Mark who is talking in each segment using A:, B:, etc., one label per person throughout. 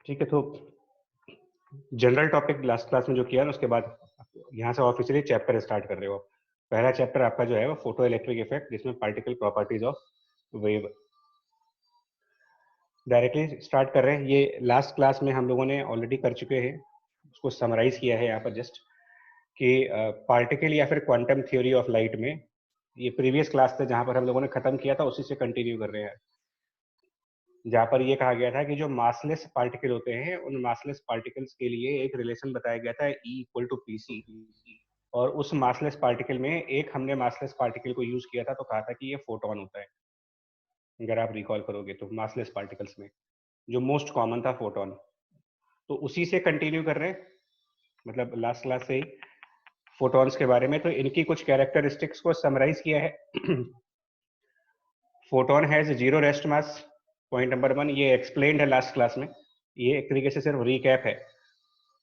A: ठीक है, तो जनरल टॉपिक लास्ट क्लास में जो किया ना, उसके बाद यहाँ से ऑफिशियली चैप्टर स्टार्ट कर रहे हो। पहला चैप्टर आपका जो है वो फोटो इलेक्ट्रिक इफेक्ट, जिसमें particle properties of wave. Directly start कर रहे हैं। ये लास्ट क्लास में हम लोगों ने ऑलरेडी कर चुके हैं, उसको समराइज किया है यहाँ पर जस्ट, कि पार्टिकल या फिर क्वांटम थ्योरी ऑफ लाइट में, ये प्रीवियस क्लास था जहाँ पर हम लोगों ने खत्म किया था, उसी से कंटिन्यू कर रहे हैं। जहाँ पर ये कहा गया था कि जो मासलेस पार्टिकल होते हैं, उन मासलेस पार्टिकल्स के लिए एक रिलेशन बताया गया था, E equal to P C. और उस मासलेस पार्टिकल में एक हमने मासलेस पार्टिकल को यूज किया था, तो कहा था कि ये फोटोन होता है। अगर आप रिकॉल करोगे तो मासलेस पार्टिकल्स में जो मोस्ट कॉमन था फोटोन, तो उसी से कंटिन्यू कर रहे हैं, मतलब लास्ट क्लास से ही फोटॉन्स के बारे में। तो इनकी कुछ कैरेक्टरिस्टिक्स को समराइज किया है। Photon has zero rest mass, point number 1, ये एक्सप्लेन्ड है लास्ट क्लास में, ये एक तरीके से सिर्फ रिकैप है।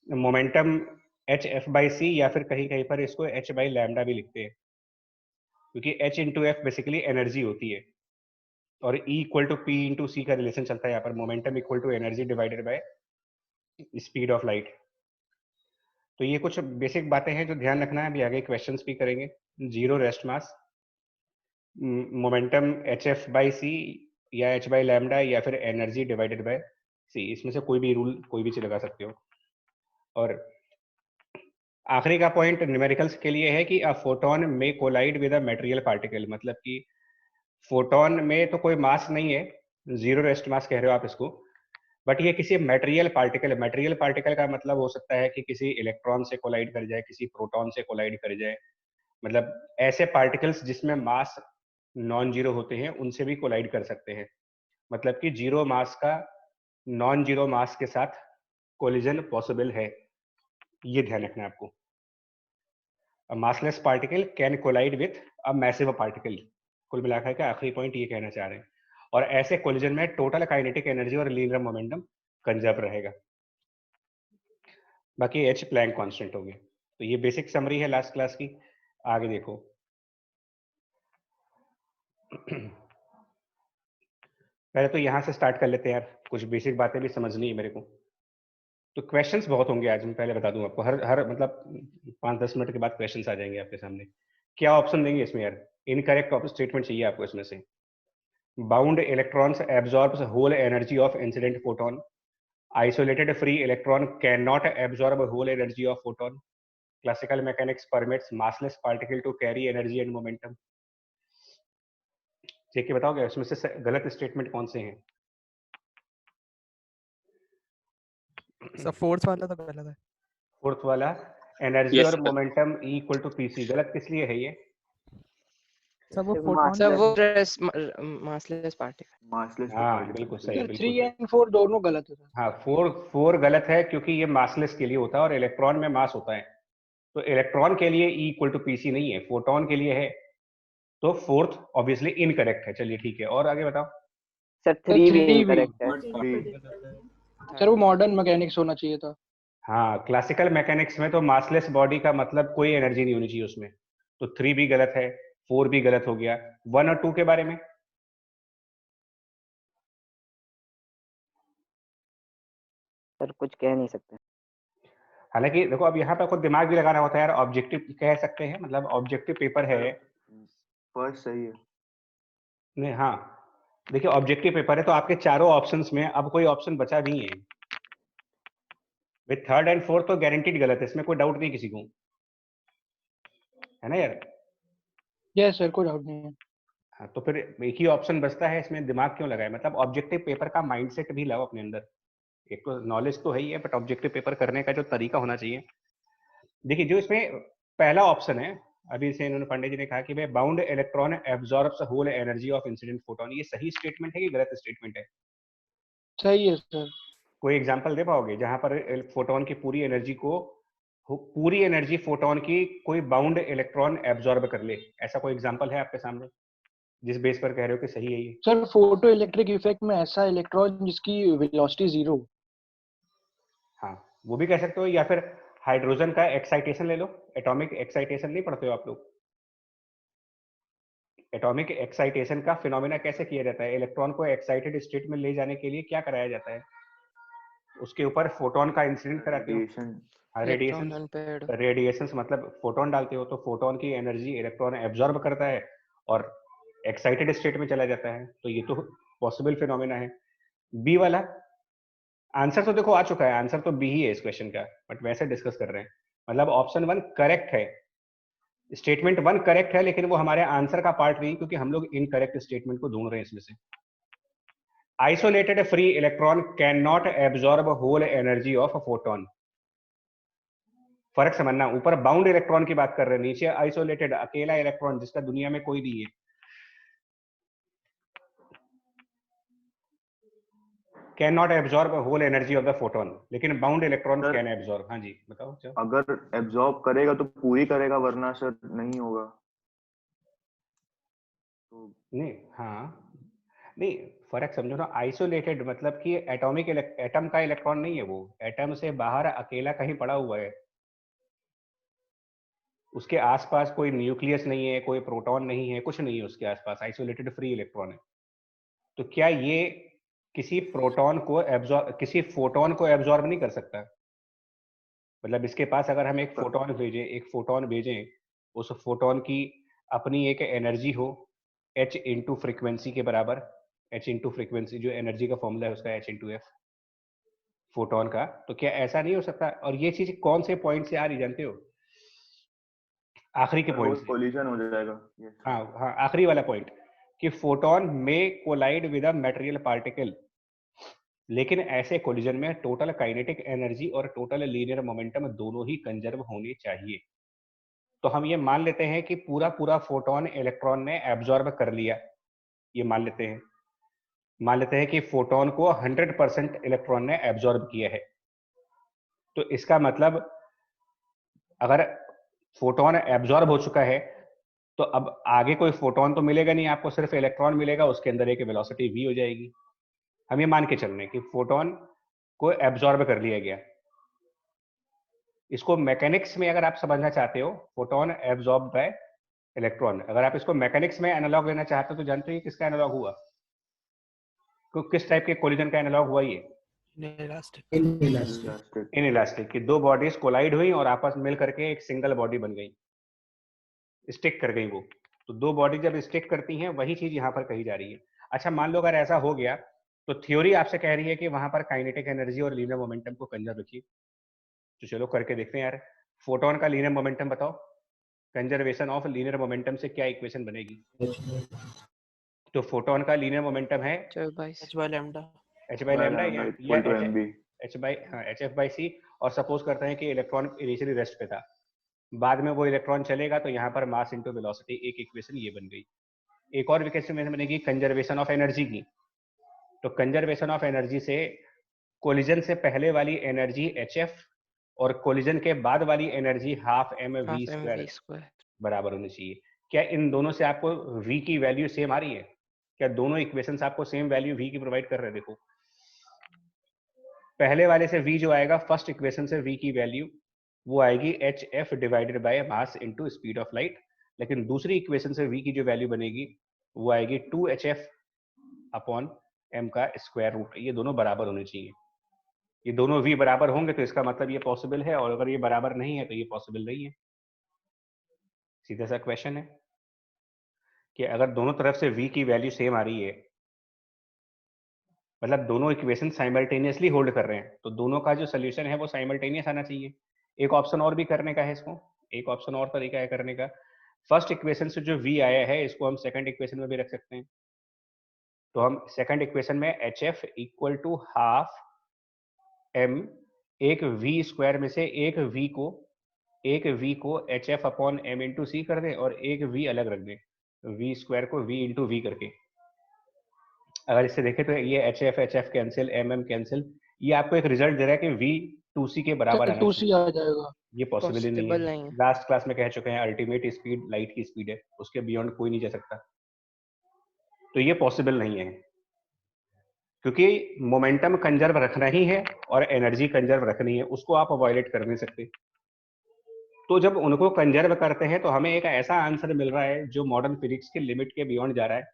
A: Momentum H F by C, या फिर कहीं कहीं पर इसको एच बाई लैम्डा भी लिखते हैं, क्योंकि H into F basically energy होती है, और E equal to P into C का रिलेशन चलता है यहाँ पर, momentum equal to energy divided by speed of light. तो ये कुछ बेसिक बातें हैं जो ध्यान रखना है, अभी आगे क्वेश्चंस भी करेंगे। Zero rest mass, momentum H F by C या एच बाई लैम्डा, या फिर एनर्जी डिवाइडेड बाय सी, इसमें से कोई भी रूल कोई भी चीज लगा सकते हो। और आखिरी का पॉइंट न्यूमेरिकल्स के लिए है कि अ फोटोन में collide with a material particle, मतलब कि फोटोन में तो कोई मास नहीं है, जीरो रेस्ट मास कह रहे हो आप इसको, बट ये किसी मटेरियल पार्टिकल, मटेरियल पार्टिकल का मतलब हो सकता है कि किसी इलेक्ट्रॉन से कोलाइड कर जाए, किसी प्रोटॉन से कोलाइड कर जाए, मतलब ऐसे पार्टिकल्स जिसमें मास नॉन जीरो होते हैं, उनसे भी कोलाइड कर सकते हैं। मतलब कि जीरो मास का नॉन जीरो मास के साथ कोलिजन पॉसिबल है, ये ध्यान रखना है आपको। A massless particle can collide with a massive particle, कुल मिलाकर के आखिरी पॉइंट ये कहना चाह रहे हैं। और ऐसे कोलिजन में टोटल काइनेटिक एनर्जी और लीनियर मोमेंटम कंजर्व रहेगा। बाकी एच प्लैंक कांस्टेंट हो गया। तो ये बेसिक समरी है लास्ट क्लास की। आगे देखो। पहले तो यहाँ से स्टार्ट कर लेते हैं यार, कुछ बेसिक बातें भी समझनी है मेरे को। तो क्वेश्चंस बहुत होंगे आज, मैं पहले बता दूं आपको, हर हर मतलब 5-10 मिनट के बाद क्वेश्चंस आ जाएंगे आपके सामने। क्या ऑप्शन देंगे इसमें यार? इनकरेक्ट स्टेटमेंट चाहिए आपको इसमें से। Bound electrons absorbs whole energy of incident photon. Isolated free electron cannot absorb whole energy of photon. Classical mechanics permits massless particle to carry energy and momentum. देख के बताओगे इसमें से गलत स्टेटमेंट कौन से हैं?
B: सर फोर्थ वाला तो गलत है।
A: फोर्थ वाला, एनर्जी
C: Yes,
A: और
C: sir.
A: Momentum E equal to PC, गलत किस लिए है ये?
B: सर वो फोटोन
C: Sir, वो massless particle.
D: मासलेस
A: हाँ बिल्कुल सही,
E: सर
A: बिल्कुल
E: 3
A: सही।
E: एंड 4 दोनों गलत है सर।
A: हाँ, फोर गलत है, क्योंकि ये मासलेस के लिए होता है और इलेक्ट्रॉन में मास होता है। तो इलेक्ट्रॉन के लिए E इक्वल टू पीसी नहीं है, फोटोन के लिए है। तो फोर्थ ऑब्वियसली इनकरेक्ट है। चलिए ठीक है, और आगे बताओ।
C: सर
E: सर
C: 3 भी
E: 3 भी
C: इनकरेक्ट है.
E: सर वो मॉडर्न मैकेनिक्स होना चाहिए था।
A: हाँ, क्लासिकल मैकेनिक्स में तो मासलेस बॉडी का मतलब कोई एनर्जी नहीं होनी चाहिए उसमें। तो 3 भी गलत है, 4 भी गलत हो गया। 1 और 2 के बारे में?
C: सर कुछ कह नहीं सकते.
A: हालांकि देखो, अब यहाँ पे खुद दिमाग भी लगाना होता है यार। ऑब्जेक्टिव कह सकते हैं, मतलब ऑब्जेक्टिव पेपर है।
D: फर्स्ट सही है।
A: नहीं, हाँ देखिए, ऑब्जेक्टिव पेपर है तो आपके चारों ऑप्शंस में अब कोई ऑप्शन बचा नहीं है। विद थर्ड एंड फोर्थ तो गारंटीड गलत है, इसमें कोई डाउट नहीं किसी को, है ना यार?
E: यस सर, कोई डाउट नहीं है।
A: हाँ, तो फिर एक ही ऑप्शन बचता है, इसमें दिमाग क्यों लगाए? मतलब ऑब्जेक्टिव पेपर का माइंडसेट भी लाओ अपने अंदर। एक तो नॉलेज तो है ही है, बट ऑब्जेक्टिव पेपर करने का जो तरीका होना चाहिए। देखिए, जो इसमें पहला ऑप्शन है, अभी से इन्होंने पांडे जी ने कहा कि भाई bound electron absorbs whole energy of incident photon, ये सही स्टेटमेंट है कि गलत स्टेटमेंट है?
E: सही है सर।
A: कोई एग्जांपल दे पाओगे जहां पर फोटोन की पूरी एनर्जी को, पूरी एनर्जी फोटोन की कोई बाउंड इलेक्ट्रॉन एब्जॉर्ब कर ले? ऐसा कोई एग्जांपल है आपके सामने जिस बेस पर कह रहे हो कि सही है ये?
E: सर फोटो इलेक्ट्रिक इफेक्ट में ऐसा इलेक्ट्रॉन जिसकी वेलोसिटी 0।
A: हाँ, वो भी कह सकते हो, या फिर हाइड्रोजन का एक्साइटेशन ले लो। एटॉमिक एक्साइटेशन नहीं पढ़ते हो आप लोग? एटॉमिक एक्साइटेशन का फिनोमेना कैसे किया जाता है? इलेक्ट्रॉन को एक्साइटेड स्टेट में ले जाने के लिए क्या कराया जाता है? उसके ऊपर फोटोन का इंसिडेंट कराते हो।
D: Radiation
A: radiation,
C: electron unpaired
A: radiation मतलब फोटोन डालते हो तो फोटोन की एनर्जी इलेक्ट्रॉन एब्जॉर्ब करता है और एक्साइटेड स्टेट में चला जाता है। तो ये तो पॉसिबल फिनोमेना है। बी वाला आंसर तो देखो आ चुका है, आंसर तो बी ही है इस क्वेश्चन का, बट वैसे डिस्कस कर रहे हैं। मतलब ऑप्शन 1 करेक्ट है, स्टेटमेंट 1 करेक्ट है, लेकिन वो हमारे आंसर का पार्ट नहीं, क्योंकि हम लोग इनकरेक्ट स्टेटमेंट को ढूंढ रहे हैं इसमें से। Isolated free electron can not absorb whole energy of photon. फर्क समझना, ऊपर बाउंड इलेक्ट्रॉन की बात कर रहे हैं, नीचे आइसोलेटेड अकेला इलेक्ट्रॉन जिसका दुनिया में कोई नहीं है। Can not absorb whole energy of the photon, लेकिन bound electron
D: sir
A: can absorb. हाँ जी बताओ। क्या
D: अगर एब्जॉर्ब करेगा तो पूरी करेगा, वरना सर नहीं होगा। तो
A: नहीं, हाँ नहीं, फर्क समझो ना। आइसोलेटेड मतलब कि एटॉमिक एटम का इलेक्ट्रॉन नहीं है, वो एटम से बाहर अकेला कहीं पड़ा हुआ है, उसके आसपास कोई न्यूक्लियस नहीं है, कोई प्रोटॉन नहीं है, कुछ नहीं है उसके आसपास, आइसोलेटेड फ्री इलेक्ट्रॉन है। तो क्या ये किसी प्रोटॉन को एब्जॉर्ब, किसी फोटोन को एब्जॉर्ब नहीं कर सकता? मतलब इसके पास अगर हम एक फोटोन भेजें, उस फोटोन की अपनी एक एनर्जी हो h इंटू फ्रिक्वेंसी के बराबर, h इंटू फ्रिक्वेंसी जो एनर्जी का फॉर्मूला है उसका h इंटू एफ फोटोन का, तो क्या ऐसा नहीं हो सकता? और ये चीज कौन से पॉइंट से आ रही जानते हो? आखिरी के
D: सर वो
A: पॉइंट से।
D: कोलिजन हो जाएगा। Yes sir.
A: हाँ हाँ, आखिरी वाला पॉइंट कि फोटोन में collide with a material particle, लेकिन ऐसे कोलिजन में टोटल काइनेटिक एनर्जी और टोटल लीनियर मोमेंटम दोनों ही कंजर्व होने चाहिए। तो हम ये मान लेते हैं कि पूरा पूरा फोटोन इलेक्ट्रॉन ने एब्जॉर्ब कर लिया, ये मान लेते हैं। मान लेते हैं कि फोटोन को 100% इलेक्ट्रॉन ने एब्जॉर्ब किया है। तो इसका मतलब अगर फोटोन एब्जॉर्ब हो चुका है तो अब आगे कोई फोटोन तो मिलेगा नहीं आपको, सिर्फ इलेक्ट्रॉन मिलेगा, उसके अंदर एक वेलोसिटी v हो जाएगी। हम ये मान के चल रहे हैं कि फोटोन को एब्जॉर्ब कर लिया गया। इसको मैकेनिक्स में अगर आप समझना चाहते हो, फोटोन एब्जॉर्ब बाय इलेक्ट्रॉन, अगर आप इसको मैकेनिक्स में एनालॉग लेना चाहते हो तो जानते हो ये किसका एनालॉग हुआ? किस टाइप के कोलिजन का एनालॉग हुआ ये?
B: इलास्टिक।
D: इलास्टिक।
A: इन इलास्टिक की दो बॉडीज कोलाइड हुई और आपस में मिल करके एक सिंगल बॉडी बन गई, स्टिक कर गई वो। तो दो बॉडी जब स्टिक करती हैं, वही चीज यहाँ पर कही जा रही है। अच्छा मान लो अगर ऐसा हो गया तो थ्योरी आपसे कह रही है कि वहां पर काइनेटिक एनर्जी और लीनियर मोमेंटम को कंजर्व रखिए। तो चलो करके देखते हैं यार। फोटोन का लीनियर मोमेंटम बताओ, कंजर्वेशन ऑफ लीनियर मोमेंटम से क्या इक्वेशन बनेगी? तो फोटोन का लीनियर मोमेंटम है
B: h by lambda।
A: h by lambda या
D: equal to mv।
A: h by hf by c। और सपोज करते हैं कि इलेक्ट्रॉन इनिशियली रेस्ट पे था, बाद में वो इलेक्ट्रॉन चलेगा, तो यहाँ पर मास इनटू वेलोसिटी, एक इक्वेशन ये बन गई। एक और इक्वेशन बनेगी कंजर्वेशन ऑफ एनर्जी की। तो कंजर्वेशन ऑफ एनर्जी से कोलिजन से पहले वाली एनर्जी hf और कोलिजन के बाद वाली energy half m v square बराबर होनी चाहिए। क्या इन दोनों से आपको v की वैल्यू सेम आ रही है? क्या दोनों इक्वेशंस आपको सेम वैल्यू v की प्रोवाइड कर रहे हैं? देखो पहले वाले से v जो आएगा, फर्स्ट इक्वेशन से v की वैल्यू वो आएगी hf divided by mass into speed of light, लेकिन दूसरी इक्वेशन से v की जो वैल्यू बनेगी वो आएगी 2hf अपॉन m का स्क्वायर रूट। ये दोनों बराबर होने चाहिए। ये दोनों v बराबर होंगे तो इसका मतलब ये पॉसिबल है, और अगर ये बराबर नहीं है तो ये पॉसिबल नहीं है। सीधा सा क्वेश्चन है कि अगर दोनों तरफ से v की वैल्यू सेम आ रही है, मतलब दोनों इक्वेशन साइमल्टेनियसली होल्ड कर रहे हैं, तो दोनों का जो सोल्यूशन है वो साइमल्टेनियस आना चाहिए। एक ऑप्शन और भी करने का है इसको, एक ऑप्शन और तरीका है करने का। फर्स्ट इक्वेशन से जो v आया है इसको हम सेकंड इक्वेशन में भी रख सकते हैं। तो हम सेकंड इक्वेशन में hf equal to half m, एक v स्क्वायर में से एक v को hf upon m into c कर दें और एक v अलग रख दें, v स्क्वायर को v इंटू v करके। अगर इससे देखें तो ये hf कैंसिल, mm कैंसिल, ये आपको एक रिजल्ट दे रहा है कि v 2c के बराबर आना
E: 2c
A: चाहिए।
E: आ जाएगा।
A: ये पॉसिबल ही नहीं
C: पॉसिबल
A: है।
C: नहीं है।
A: लास्ट क्लास में कह चुके हैं अल्टीमेट स्पीड लाइट की स्पीड है, उसके बियॉन्ड कोई नहीं जा सकता। तो ये पॉसिबल नहीं है, क्योंकि मोमेंटम कंजर्व रखना ही है और एनर्जी कंजर्व रखनी है, उसको आप अवॉइड कर नहीं सकते। तो जब उनको कंजर्व करते हैं तो हमें एक ऐसा आंसर मिल रहा है जो मॉडर्न फिजिक्स के लिमिट के बियॉन्ड जा रहा है।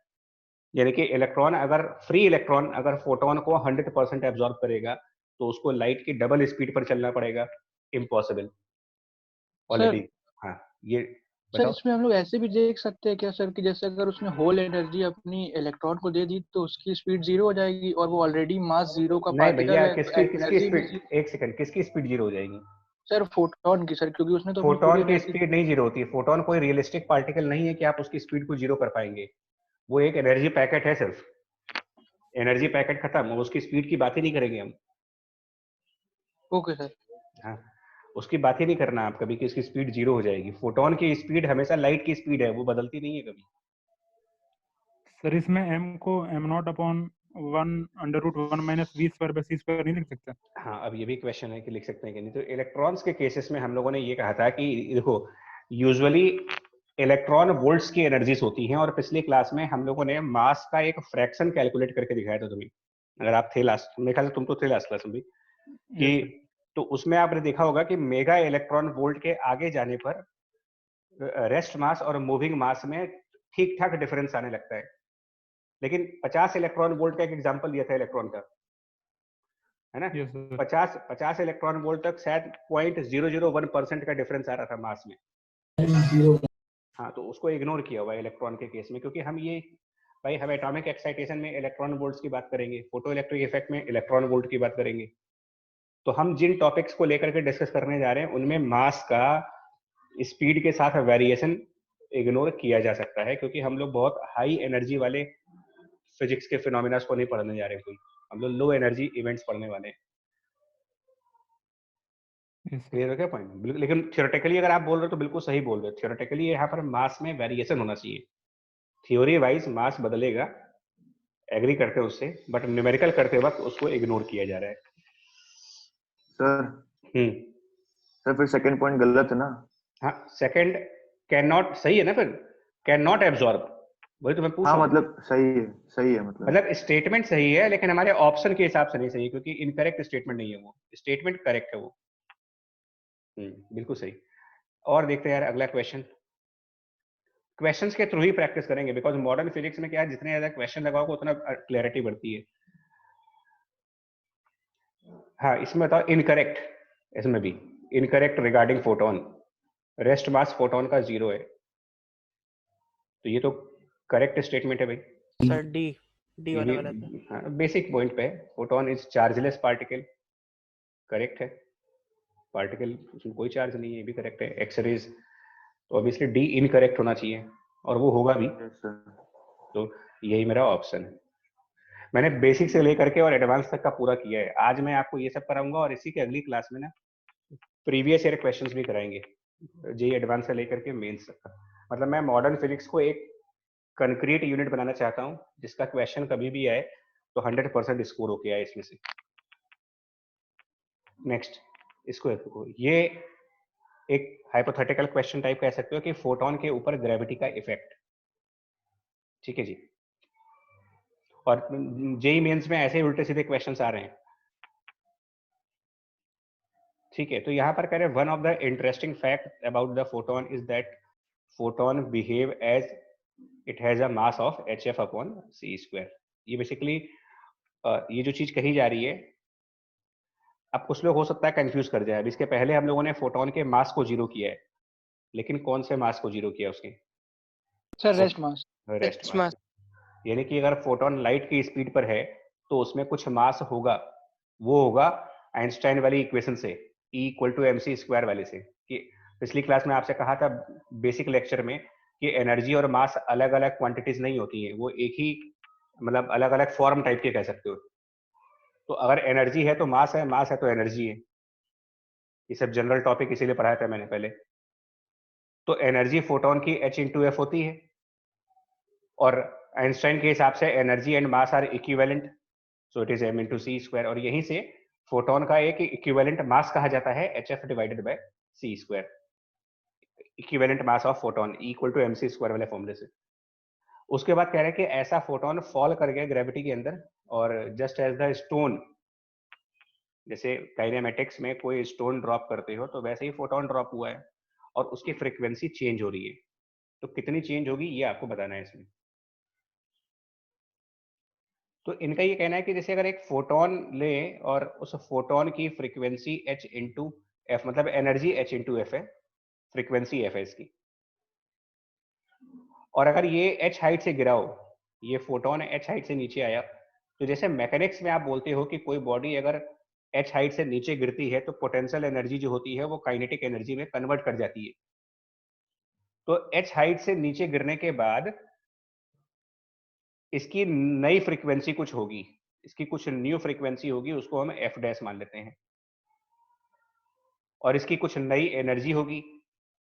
A: यानी कि इलेक्ट्रॉन अगर फ्री इलेक्ट्रॉन अगर फोटोन को 100% एब्जॉर्ब करेगा तो उसको लाइट की डबल स्पीड पर चलना पड़ेगा, इम्पॉसिबल ऑलरेडी। हाँ, ये
E: सर
A: बताओ।
E: इसमें हम लोग ऐसे भी देख सकते हैं क्या सर कि जैसे अगर उसने होल एनर्जी अपनी इलेक्ट्रॉन को दे दी तो उसकी स्पीड जीरो हो जाएगी और वो ऑलरेडी मास जीरो का
A: नहीं
E: पार्टिकल
A: भैया,
E: है तो
A: किसकी
E: एनर्जी भी
A: स्पीड, एक सेकंड, किसकी स्पीड जीरो हो जाएगी?
E: सर फोटोन की सर, क्योंकि उसने तो अपनी पूरी
A: फोटोन की
E: एनर्जी।
A: स्पीड नहीं जीरो होती है। फोटोन कोई रियलिस्टिक पार्टिकल नहीं है कि आप उसकी स्पीड को जीरो कर पाएंगे। वो एक एनर्जी पैकेट है सिर्फ, एनर्जी पैकेट खत्म, उसकी स्पीड की बात ही नहीं करेंगे हम।
E: Okay sir.
A: हाँ, उसकी बात ही नहीं करना आप कभी कि इसकी स्पीड जीरो हो जाएगी। फोटोन की स्पीड हमेशा लाइट की स्पीड है, वो बदलती नहीं है कभी।
F: सर इसमें m को m0 अपॉन 1/√1 - v² नहीं लिख सकते?
A: हाँ, अब ये भी क्वेश्चन है कि लिख सकते हैं कि नहीं। तो इलेक्ट्रॉन्स के केसेस में हम लोगों ने ये कहा था कि देखो, यूजुअली इलेक्ट्रॉन वोल्ट्स की एनर्जीज होती हैं, और पिछली क्लास में हम लोगों ने मास का एक फ्रैक्शन कैलकुलेट करके दिखाया था तुम्हें, अगर आप थे लास्ट, मेरे ख्याल से तुम तो थे लास्ट क्लास में भी, कि
F: Yes, sir.
A: तो उसमें आपने देखा होगा कि मेगा इलेक्ट्रॉन वोल्ट के आगे जाने पर रेस्ट मास और मूविंग मास में ठीक ठाक डिफरेंस आने लगता है। लेकिन 50 इलेक्ट्रॉन वोल्ट का एक एग्जांपल दिया था इलेक्ट्रॉन का, है ना?
F: Yes, sir.
A: 50 इलेक्ट्रॉन वोल्ट तक शायद 0.001% का डिफरेंस आ रहा था मास में। हाँ, तो उसको इग्नोर किया हुआ है इलेक्ट्रॉन के केस में, क्योंकि हम ये, भाई हम एटॉमिक एक्साइटेशन में इलेक्ट्रॉन वोल्ट्स की बात करेंगे, फोटो इलेक्ट्रिक इफेक्ट में इलेक्ट्रॉन वोल्ट की बात करेंगे। तो हम जिन टॉपिक्स को लेकर के डिस्कस करने जा रहे हैं उनमें मास का स्पीड के साथ वेरिएशन इग्नोर किया जा सकता है, क्योंकि हम लोग बहुत हाई एनर्जी वाले फिजिक्स के फिनोमिना को नहीं पढ़ने जा रहे हैं कोई, हम लोग लो एनर्जी इवेंट्स पढ़ने वाले हैं।
F: Yes, sir.
A: क्लियर हो गया पॉइंट? बिल्कुल। लेकिन थियोरेटिकली अगर आप बोल रहे हो तो बिल्कुल सही बोल रहे हो। थियोरेटिकली यहाँ पर मास में वेरिएशन होना चाहिए, थ्योरी वाइज मास बदलेगा, एग्री करते हैं उससे, बट न्यूमेरिकल करते वक्त उसको इग्नोर किया जा रहा है।
D: सर सर फिर सेकंड पॉइंट गलत है ना?
A: हाँ, सेकंड कैन नॉट सही है ना, फिर कैन नॉट एब्जॉर्ब, वही तो मैं पूछ
D: हाँ
A: रहा हूँ।
D: मतलब सही है
A: मतलब स्टेटमेंट सही है, लेकिन हमारे ऑप्शन के हिसाब से नहीं सही, क्योंकि इनकरेक्ट स्टेटमेंट नहीं है वो, स्टेटमेंट करेक्ट है वो। बिल्कुल सही। और देखते हैं यार अगला क्वेश्चन। क्वेश्चंस के थ्रू ही प्रैक्टिस करेंगे, बिकॉज मॉडर्न फिजिक्स में क्या है, जितने ज्यादा क्वेश्चन लगाओगे उतना क्लैरिटी बढ़ती है। हाँ, इसमें बताओ इनकरेक्ट, इसमें भी incorrect regarding photon, rest mass photon का 0 है, तो ये तो करेक्ट स्टेटमेंट है भाई।
B: सर डी डी
A: ये
B: वाला
A: भी
B: गलत है।
A: हाँ, बेसिक पॉइंट पे है। Photon is chargeless particle, correct है। पार्टिकल, उसमें कोई चार्ज नहीं है, ये भी करेक्ट है। एक्सरेज, तो ऑब्वियसली डी इनकरेक्ट होना चाहिए, और वो होगा भी।
D: Yes sir.
A: तो यही मेरा ऑप्शन है। मैंने बेसिक से लेकर के और एडवांस तक का पूरा किया है। आज मैं आपको ये सब कराऊंगा, और इसी के अगली क्लास में ना प्रीवियस ईयर क्वेश्चंस भी कराएंगे, जेई एडवांस से लेकर के मेंस तक का। मतलब मैं मॉडर्न फिजिक्स को एक कंक्रीट यूनिट बनाना चाहता हूँ, जिसका क्वेश्चन कभी भी आए तो 100% स्कोर होके आए इसमें से। नेक्स्ट, इसको देखो, ये एक हाइपोथेटिकल क्वेश्चन टाइप कह सकते हो कि फोटोन के ऊपर ग्रेविटी का इफेक्ट। ठीक है जी। और जेई मेंस में ऐसे ही उल्टे सीधे क्वेश्चंस आ रहे हैं। ठीक है, तो यहाँ पर कह रहे हैं one of the interesting fact about the photon is that photon behave as it has a mass of hf/c²। ये बेसिकली ये जो चीज कही जा रही है, अब कुछ लोग हो सकता है कंफ्यूज कर जाए। अब इसके पहले हम लोगों ने फोटोन के मास को 0 किया है, लेकिन कौन से मास को 0 किया उसके?
E: Sir rest mass.
A: Rest
C: Rest
A: मास।
C: mass.
A: यानी कि अगर फोटोन लाइट की स्पीड पर है तो उसमें कुछ मास होगा, वो होगा आइंस्टाइन वाली इक्वेशन से, E = mc² वाले से। कि पिछली क्लास में आपसे कहा था बेसिक लेक्चर में कि एनर्जी और मास अलग अलग क्वांटिटीज नहीं होती हैं, वो एक ही, मतलब अलग अलग फॉर्म टाइप के कह सकते हो। तो अगर एनर्जी है तो मास है, मास है तो एनर्जी है। ये सब जनरल टॉपिक इसीलिए पढ़ाया था मैंने पहले। तो एनर्जी फोटोन की h/f होती है, और आइंस्टाइन के हिसाब से energy and mass are equivalent, so it is m/c²। और यहीं से फोटोन का एक इक्विवेलेंट मास कहा जाता है hf/c², equivalent mass of photon E = mc² वाले फॉर्मूले से। उसके बाद कह रहे हैं कि ऐसा फोटोन फॉल कर गया ग्रेविटी के अंदर, और जस्ट एज द स्टोन, जैसे काइनेमेटिक्स में कोई स्टोन ड्रॉप करते हो तो वैसे ही फोटोन ड्रॉप हुआ है, और उसकी फ्रीक्वेंसी चेंज हो रही है। तो कितनी चेंज होगी ये आपको बताना है इसमें। तो इनका ये कहना है कि जैसे अगर एक फोटोन ले और उस फोटोन की फ्रीक्वेंसी h इंटू एफ, मतलब एनर्जी h इंटू एफ है, फ्रीक्वेंसी f है इसकी, और अगर ये h हाइट से गिरा हो, ये फोटोन h हाइट से नीचे आया, तो जैसे मैकेनिक्स में आप बोलते हो कि कोई बॉडी अगर h हाइट से नीचे गिरती है तो पोटेंशियल एनर्जी जो होती है वो काइनेटिक एनर्जी में कन्वर्ट कर जाती है। तो h हाइट से नीचे गिरने के बाद इसकी नई फ्रीक्वेंसी कुछ होगी, इसकी कुछ न्यू फ्रीक्वेंसी होगी, उसको हम एफ डैश मान लेते हैं, और इसकी कुछ नई एनर्जी होगी,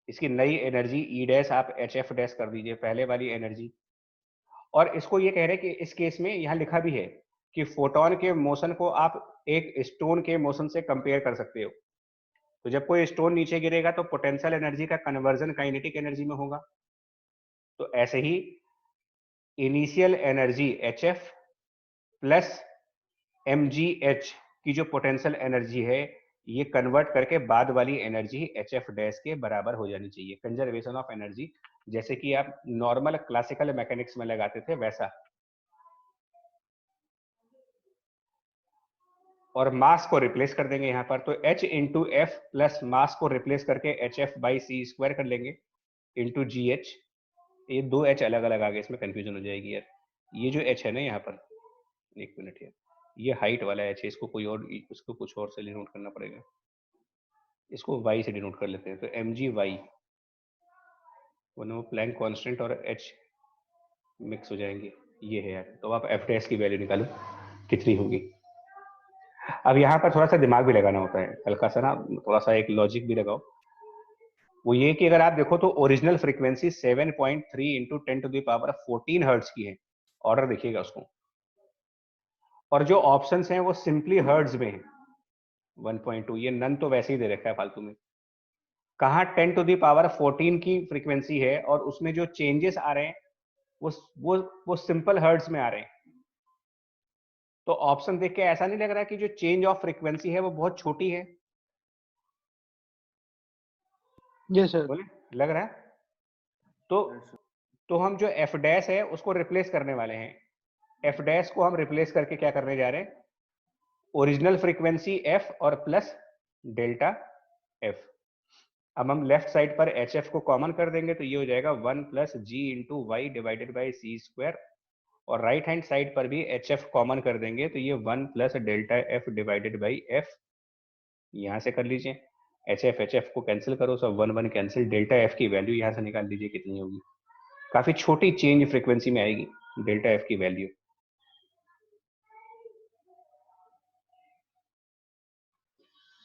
A: इसकी नई एनर्जी ई डैश आप एच एफ डैश कर दीजिए, पहले वाली एनर्जी। और इसको ये कह रहे हैं कि इस केस में यहां लिखा भी है कि फोटोन के मोशन को आप एक स्टोन के मोशन से कंपेयर कर सकते हो। तो जब कोई स्टोन नीचे गिरेगा तो पोटेंशियल एनर्जी का कन्वर्जन काइनेटिक एनर्जी में होगा। तो ऐसे ही initial energy H F plus mgh की जो पोटेंशियल एनर्जी है, ये कन्वर्ट करके बाद वाली एनर्जी hf डैश के बराबर हो जानी चाहिए, कंजर्वेशन ऑफ एनर्जी, जैसे कि आप नॉर्मल क्लासिकल मैकेनिक्स में लगाते थे वैसा। और मास को रिप्लेस कर देंगे यहाँ पर, तो h into F plus mass को रिप्लेस करके hf बाई सी स्क्वायर कर लेंगे इंटू जी एच। ये दो h अलग अलग आ गए, इसमें कंफ्यूजन हो जाएगी यार। ये जो h है ना यहाँ पर, एक मिनट यार, ये हाइट वाला h है, इसको कोई और, इसको कुछ और से डिनोट करना पड़ेगा, इसको y से डिनोट कर लेते हैं। तो एम जी वाई, वो प्लैंक कांस्टेंट और h मिक्स हो जाएंगे, ये है यार। तो आप एफ डैश की वैल्यू निकालो कितनी होगी। अब यहाँ पर थोड़ा सा दिमाग भी लगाना होता है, हल्का सा ना, थोड़ा सा एक लॉजिक भी लगाओ। वो ये कि अगर आप देखो तो original frequency 7.3 into 10 to the power 14 hertz की है, ऑर्डर देखिएगा उसको, और जो ऑप्शंस हैं वो सिंपली हर्ट्ज में है 1.2, ये नन तो वैसे ही दे रखा है फालतू में। कहाँ 10 टू द पावर 14 की फ्रीक्वेंसी है और उसमें जो चेंजेस आ रहे हैं वो सिंपल हर्ट्ज में आ रहे हैं। तो ऑप्शन देख के ऐसा नहीं लग रहा कि जो चेंज ऑफ फ्रीक्वेंसी है वो बहुत छोटी है?
E: जी सर।
A: बोले लग रहा है? तो हम जो एफ डैश है उसको रिप्लेस करने वाले हैं। एफ डैश को हम रिप्लेस करके क्या करने जा रहे हैं, ओरिजिनल फ्रीक्वेंसी एफ और प्लस डेल्टा एफ। अब हम लेफ्ट साइड पर एच एफ को कॉमन कर देंगे तो ये हो जाएगा 1 plus g into y divided by c square, और राइट हैंड साइड पर भी एच एफ कॉमन कर देंगे तो ये 1 plus delta F divided by F. यहाँ से कर लीजिए, एच एफ को कैंसिल करो, सब 1 1 कैंसिल, डेल्टा एफ की वैल्यू यहाँ से निकाल लीजिए कितनी होगी। काफी छोटी चेंज फ्रीक्वेंसी में आएगी डेल्टा एफ की वैल्यू।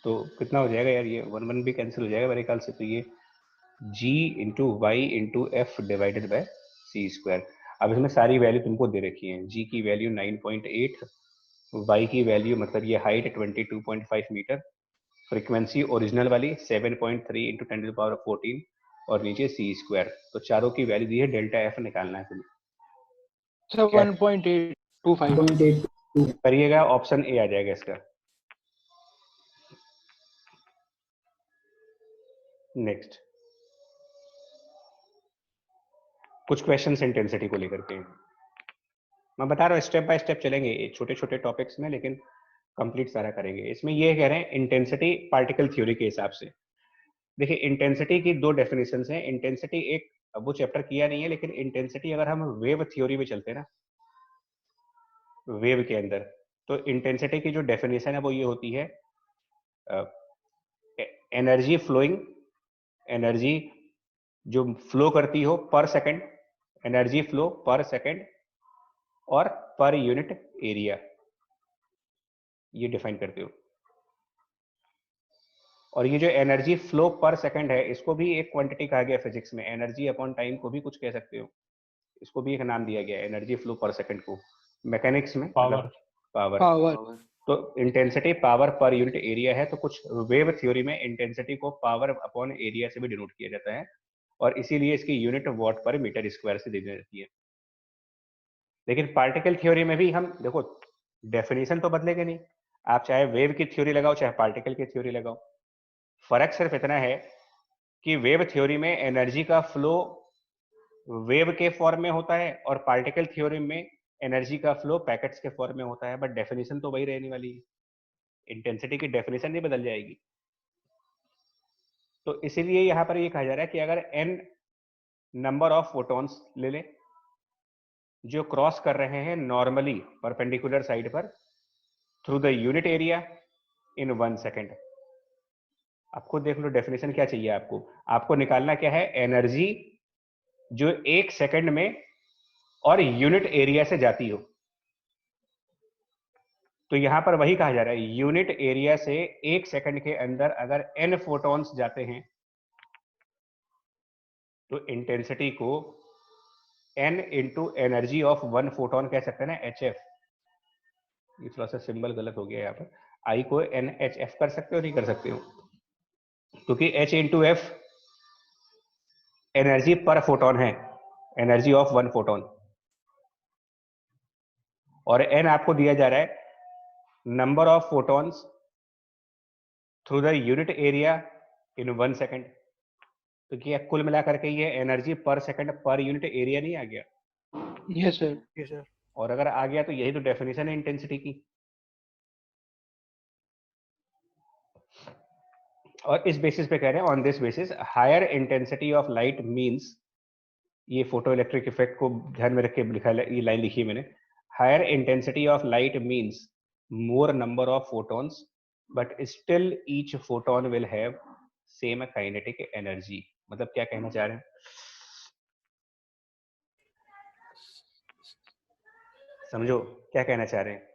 A: तो कितना हो जाएगा यार, ये 1 1 भी कैंसिल हो जाएगा मेरे ख्याल से। तो ये g into y into f divided by c square. अब इसमें सारी वैल्यू तुमको दे रखी है, g की वैल्यू 9.8, y की वैल्यू मतलब ये हाइट 22.5 मीटर, फ्रीक्वेंसी ओरिजिनल वाली 7.3 इंटू 10 टू पावर 14, और नीचे सी स्क्वायर। तो चारों की वैल्यू दी है, डेल्टा एफ निकालना है तुम्हें।
E: सर 1.825
A: करिएगा, ऑप्शन ए आ जाएगा इसका। नेक्स्ट कुछ क्वेश्चंस इंटेंसिटी को लेकर के मैं बता रहा हूँ, स्टेप बाय स्टेप चलेंगे छोटे छोटे टॉपिक्स में, लेकिन कंप्लीट सारा करेंगे। इसमें ये कह रहे हैं इंटेंसिटी पार्टिकल थ्योरी के हिसाब से। देखिए इंटेंसिटी की दो डेफिनेशंस हैं। इंटेंसिटी एक, अब वो चैप्टर किया नहीं है, लेकिन इंटेंसिटी अगर हम वेव थ्योरी में चलते हैं ना, वेव के अंदर, तो इंटेंसिटी की जो डेफिनेशन है वो ये होती है, एनर्जी फ्लोइंग, एनर्जी जो फ्लो करती हो पर सेकंड, एनर्जी फ्लो पर सेकंड और पर यूनिट एरिया, ये डिफाइन करते हो। और ये जो एनर्जी फ्लो पर सेकंड है, इसको भी एक क्वांटिटी कहा गया फिजिक्स में, एनर्जी अपॉन टाइम को भी कुछ कह सकते हो, इसको भी एक नाम दिया गया है एनर्जी फ्लो पर सेकंड को। मैकेनिक्स में
F: पावर,
E: पावर।
A: तो intensity power per unit area है, तो कुछ वेव थ्योरी में इंटेंसिटी को पावर अपॉन एरिया से भी डिनोट किया जाता है, और इसीलिए इसकी यूनिट वॉट पर मीटर स्क्वायर से दी जाती है। लेकिन पार्टिकल थ्योरी में भी हम देखो, डेफिनेशन तो बदलेगा नहीं, आप चाहे वेव की थ्योरी लगाओ चाहे पार्टिकल की थ्योरी लगाओ, फर्क सिर्फ इतना है कि वेव थ्योरी में एनर्जी का फ्लो वेव के फॉर्म में होता है, और पार्टिकल थ्योरी में एनर्जी का फ्लो पैकेट्स के फॉर्म में होता है, बट डेफिनेशन तो वही रहने वाली है, इंटेंसिटी की डेफिनेशन नहीं बदल जाएगी। तो इसीलिए यहां पर ये कहा जा रहा है कि अगर n नंबर ऑफ फोटॉन्स ले लें जो क्रॉस कर रहे हैं नॉर्मली परपेंडिकुलर साइड पर through the unit area in 1 second. आपको देख लो डेफिनेशन क्या चाहिए आपको, आपको निकालना क्या है, एनर्जी जो 1 सेकेंड में और यूनिट एरिया से जाती हो। तो यहां पर वही कहा जा रहा है, यूनिट एरिया से 1 सेकंड के अंदर अगर n फोटॉन्स जाते हैं तो इंटेंसिटी को n into energy of 1 photon कह सकते हैं ना, hf। ये थोड़ा सा सिंबल गलत हो गया यहाँ पर, I को nhf कर सकते हो नहीं कर सकते हो, क्योंकि h इंटू एफ एनर्जी पर फोटॉन है, एनर्जी ऑफ 1 फोटॉन, और n आपको दिया जा रहा है number of photons through the unit area in 1 second. तो क्या कुल मिलाकर के ये एनर्जी पर सेकंड पर यूनिट एरिया नहीं आ गया?
E: Yes sir.
B: Yes sir.
A: और अगर आ गया तो यही तो डेफिनेशन है इंटेंसिटी की। और इस बेसिस पे कह रहे हैं, on this basis higher intensity of light means, ये फोटो इलेक्ट्रिक इफेक्ट को ध्यान में रख के लिखा, ये लाइन लिखी है मैंने, higher intensity of light means more number of photons but still each photon will have same kinetic energy. मतलब क्या कहना चाह रहे हैं, समझो क्या कहना चाह रहे हैं।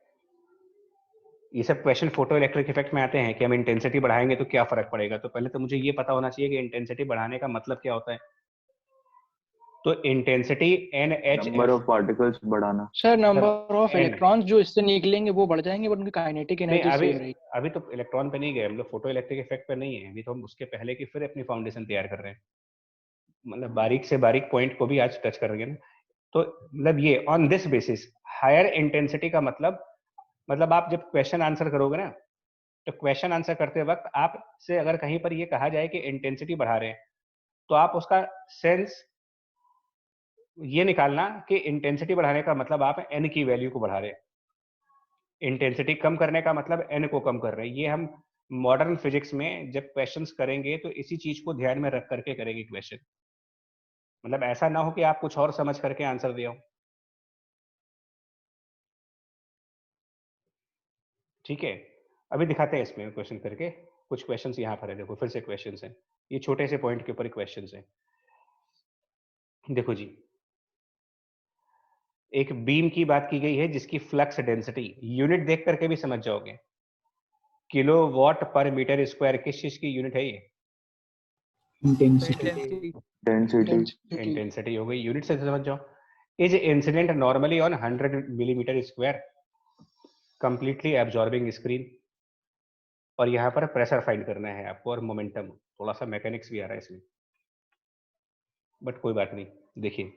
A: ये सब क्वेश्चन फोटो इलेक्ट्रिक इफेक्ट में आते हैं कि हम इंटेंसिटी बढ़ाएंगे तो क्या फर्क पड़ेगा। तो पहले तो मुझे ये पता होना चाहिए कि इंटेंसिटी बढ़ाने का मतलब क्या होता है। तो intensity NHF,
D: number of particles बढ़ाना।
E: Sir number of
A: N।
E: Electrons जो इससे निकलेंगे वो बढ़ जाएंगे, बट उनकी काइनेटिक
A: नहीं,
E: एनर्जी
A: अभी
E: सेम रहेगी।
A: अभी तो इलेक्ट्रॉन पे नहीं गए हम लोग, फोटो इलेक्ट्रिक इफेक्ट पे नहीं है अभी, तो हम उसके पहले की फिर अपनी फाउंडेशन तैयार कर रहे हैं, मतलब बारीक से बारीक पॉइंट को भी आज टच कर रहे हैं ना। तो मतलब ये on this basis higher intensity का मतलब आप जब क्वेश्चन आंसर करोगे ना, तो क्वेश्चन आंसर करते वक्त आपसे अगर कहीं पर ये कहा जाए कि इंटेंसिटी बढ़ा रहे हैं, तो आप उसका सेंस ये निकालना कि इंटेंसिटी बढ़ाने का मतलब आप n की वैल्यू को बढ़ा रहे हैं, इंटेंसिटी कम करने का मतलब n को कम कर रहे हैं। ये हम मॉडर्न फिजिक्स में जब क्वेश्चंस करेंगे तो इसी चीज को ध्यान में रख करके करेंगे क्वेश्चन। मतलब ऐसा ना हो कि आप कुछ और समझ करके आंसर दिया हो। ठीक है, अभी दिखाते हैं इसमें क्वेश्चन करके। कुछ क्वेश्चंस यहाँ पर है, देखो फिर से क्वेश्चंस हैं, ये छोटे से पॉइंट के ऊपर क्वेश्चंस हैं। देखो जी, एक बीम की बात की गई है जिसकी फ्लक्स डेंसिटी, यूनिट देख करके भी समझ जाओगे, किलोवाट पर मीटर स्क्वायर किस चीज की यूनिट है ये?
F: इंटेंसिटी।
D: डेंसिटी।
A: इंटेंसिटी हो गई, यूनिट से समझ जाओ। Is incident normally on 100 millimetre square completely absorbing screen. और यहाँ पर प्रेशर फाइंड करना है आपको और मोमेंटम, थोड़ा सा मैकेनिक्स भी आ रहा है इसमें, बट कोई बात नहीं। देखिए,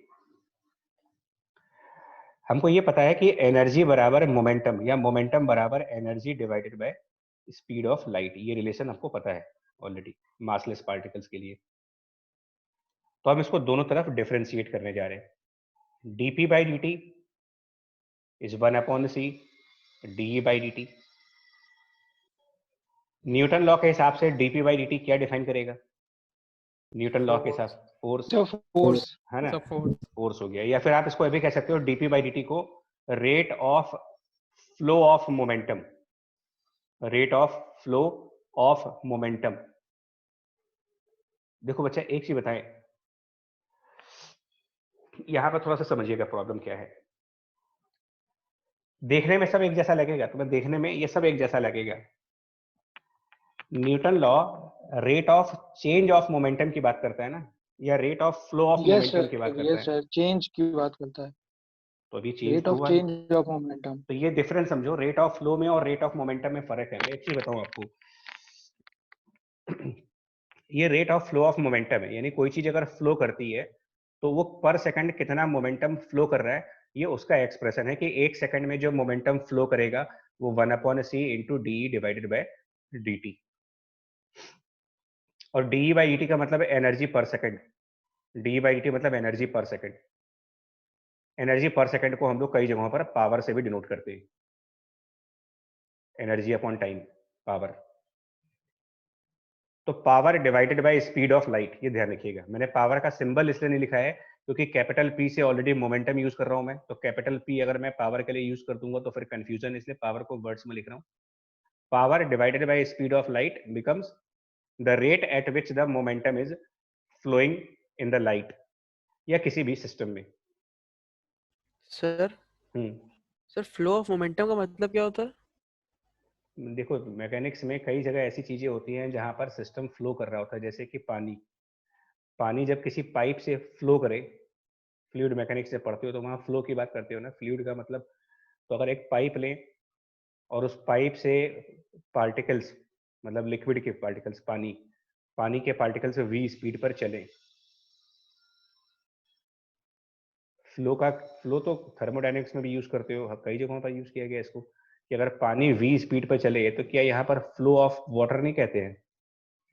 A: हमको ये पता है कि एनर्जी बराबर मोमेंटम या मोमेंटम बराबर energy divided by speed of light, ये रिलेशन आपको पता है ऑलरेडी मासलेस पार्टिकल्स के लिए। तो हम इसको दोनों तरफ डिफरेंशिएट करने जा रहे हैं। dp by dt is 1/c de by dt। Newton law के हिसाब से dp बाई dt क्या डिफाइन करेगा? न्यूटन लॉ के हिसाब फोर्स,
E: फोर्स।
A: है ना,
B: सब फोर्स।
A: फोर्स हो गया। या फिर आप इसको अभी कह सकते हो dp बाई dt को rate of flow of momentum, rate of flow of momentum. देखो बच्चा एक चीज बताएं, यहां पर थोड़ा सा समझिएगा प्रॉब्लम क्या है। देखने में सब एक जैसा लगेगा, तुम्हें देखने में ये सब एक जैसा लगेगा। Newton law rate of change of momentum की बात करता है ना, या rate of flow of
E: yes
A: momentum की बात
E: सर,
A: करता
E: यस
A: है?
E: सर, चेंज की बात करता है,
A: तो अभी चेंज
E: रेट
A: तो
E: ऑफ
A: हुआ है।
E: Change of momentum.
A: तो ये डिफरेंस समझो, रेट ऑफ फ्लो में और रेट ऑफ मोमेंटम में फर्क है। मैं एक चीज बताऊं आपको, ये rate of flow of momentum है, यानी कोई चीज अगर फ्लो करती है तो वो पर सेकंड कितना मोमेंटम फ्लो कर रहा है, ये उसका एक्सप्रेशन है कि एक सेकंड में जो मोमेंटम फ्लो करेगा वो 1/c into D divided by dt। और डी बाई dt का मतलब एनर्जी पर सेकंड, डी बाई dt मतलब एनर्जी पर सेकंड। एनर्जी पर सेकंड को हम लोग कई जगहों पर पावर से भी डिनोट करते हैं, एनर्जी अपॉन टाइम, पावर। तो power divided by speed of light, ये ध्यान रखिएगा। मैंने पावर का सिंबल इसलिए नहीं लिखा है क्योंकि कैपिटल पी से ऑलरेडी मोमेंटम यूज कर रहा हूं मैं, तो कैपिटल पी अगर मैं पावर के लिए यूज कर दूंगा तो फिर कंफ्यूजन, इसलिए पावर को वर्ड्स में लिख रहा हूं। Power divided by speed of light becomes the rate at which the momentum is flowing in the light, या किसी भी सिस्टम में।
B: Sir sir flow of momentum का मतलब क्या होता है?
A: देखो मैकेनिक्स में कई जगह ऐसी चीजें होती हैं जहां पर सिस्टम फ्लो कर रहा होता है, जैसे कि पानी जब किसी पाइप से फ्लो करे, फ्लूइड मैकेनिक्स से पढ़ते हो तो वहाँ फ्लो की बात करते हो ना। फ्लूइड का मतलब, तो अगर एक पाइप लें और उस पाइप से पार्टिकल्स, मतलब लिक्विड के पार्टिकल्स, पानी के पार्टिकल्स v स्पीड पर चले, फ्लो तो थर्मोडायनेमिक्स में भी यूज करते हो, कई जगहों पर यूज किया गया इसको, कि अगर पानी v स्पीड पर चले तो क्या यहाँ पर फ्लो ऑफ वाटर नहीं कहते हैं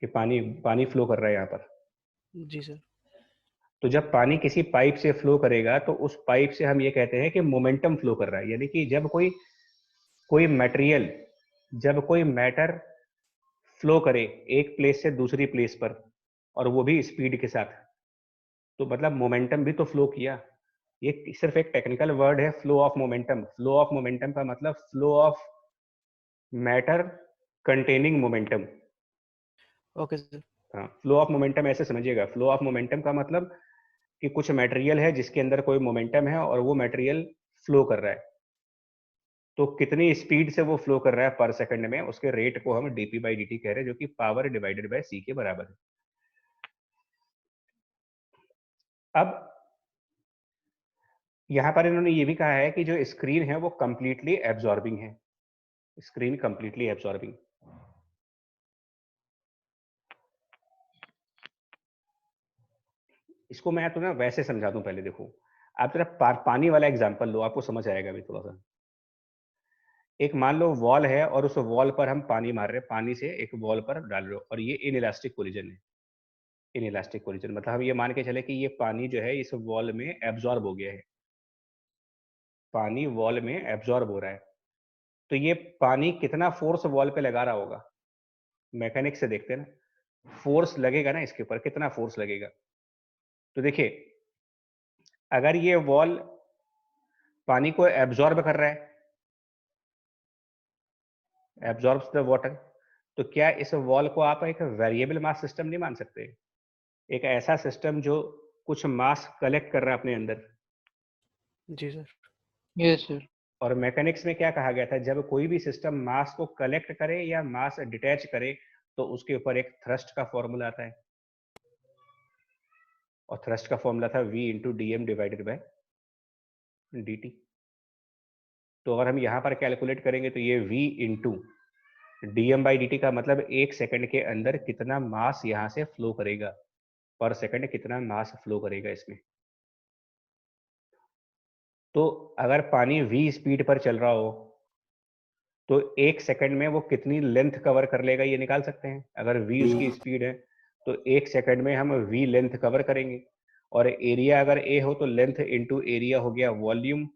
A: कि पानी फ्लो कर रहा है यहाँ पर?
B: जी सर।
A: तो जब पानी किसी पाइप से फ्लो करेगा तो उस पाइप से हम ये कहते हैं कि मोमेंटम फ्लो कर रहा है, यानी कि जब कोई मटेरियल, जब कोई मैटर फ्लो करे एक प्लेस से दूसरी प्लेस पर, और वो भी स्पीड के साथ, तो मतलब मोमेंटम भी तो फ्लो किया। ये सिर्फ एक टेक्निकल वर्ड है, flow of momentum. Flow of momentum का मतलब flow of matter containing momentum.
B: Okay sir.
A: हाँ, फ्लो ऑफ मोमेंटम ऐसे समझिएगा। फ्लो ऑफ मोमेंटम का मतलब कि कुछ मटेरियल है जिसके अंदर कोई मोमेंटम है और वो मटेरियल फ्लो कर रहा है, तो कितनी स्पीड से वो फ्लो कर रहा है पर सेकंड में, उसके रेट को हम dp बाई dt कह रहे हैं, जो कि पावर डिवाइडेड बाय c के बराबर है। अब यहां पर इन्होंने ये भी कहा है कि जो स्क्रीन है वो कंप्लीटली एब्जॉर्बिंग है, स्क्रीन कंप्लीटली एब्जॉर्बिंग। इसको मैं तो ना वैसे समझा दूं, पहले देखो आप जरा पानी वाला एग्जांपल लो, आपको समझ आएगा भी थोड़ा सा। एक मान लो वॉल है और उस वॉल पर हम पानी मार रहे हैं, पानी से एक वॉल पर डाल रहे हो, और ये इनइलास्टिक कोलिजन है। इनइलास्टिक कोलिजन मतलब हम ये मान के चले कि ये पानी जो है इस वॉल में एब्जॉर्ब हो गया है, पानी वॉल में एब्जॉर्ब हो रहा है। तो ये पानी कितना फोर्स वॉल पे लगा रहा होगा, मैकेनिक्स से देखते हैं ना, फोर्स लगेगा ना इसके ऊपर, कितना फोर्स लगेगा। तो देखिए अगर ये वॉल पानी को एब्जॉर्ब कर रहा है, एब्जॉर्ब्स द वाटर, तो क्या इस वॉल को आप एक वेरिएबल मास सिस्टम नहीं मान सकते? एक ऐसा सिस्टम जो कुछ मास कलेक्ट कर रहा है अपने अंदर।
B: जी सर।
E: Yes sir.
A: और मैकेनिक्स में क्या कहा गया था, जब कोई भी सिस्टम मास को कलेक्ट करे या मास डिटैच करे तो उसके ऊपर एक थ्रस्ट का फॉर्मूला आता है, और थ्रस्ट का फॉर्मूला था v into d m divided by d t. तो अगर हम यहाँ पर कैलकुलेट करेंगे तो ये v into d m by d t का मतलब एक सेकंड के अंदर कितना मास यहाँ से फ्लो करेगा, पर सेकंड कितना मास फ्लो करेगा इसमें। तो अगर पानी v स्पीड पर चल रहा हो तो एक सेकंड में वो कितनी लेंथ कवर कर लेगा ये निकाल सकते हैं। अगर v उसकी स्पीड है तो एक सेकंड में हम v लेंथ कवर करेंगे, और एरिया अगर a हो तो लेंथ इंटू एरिया हो गया वॉल्यूम,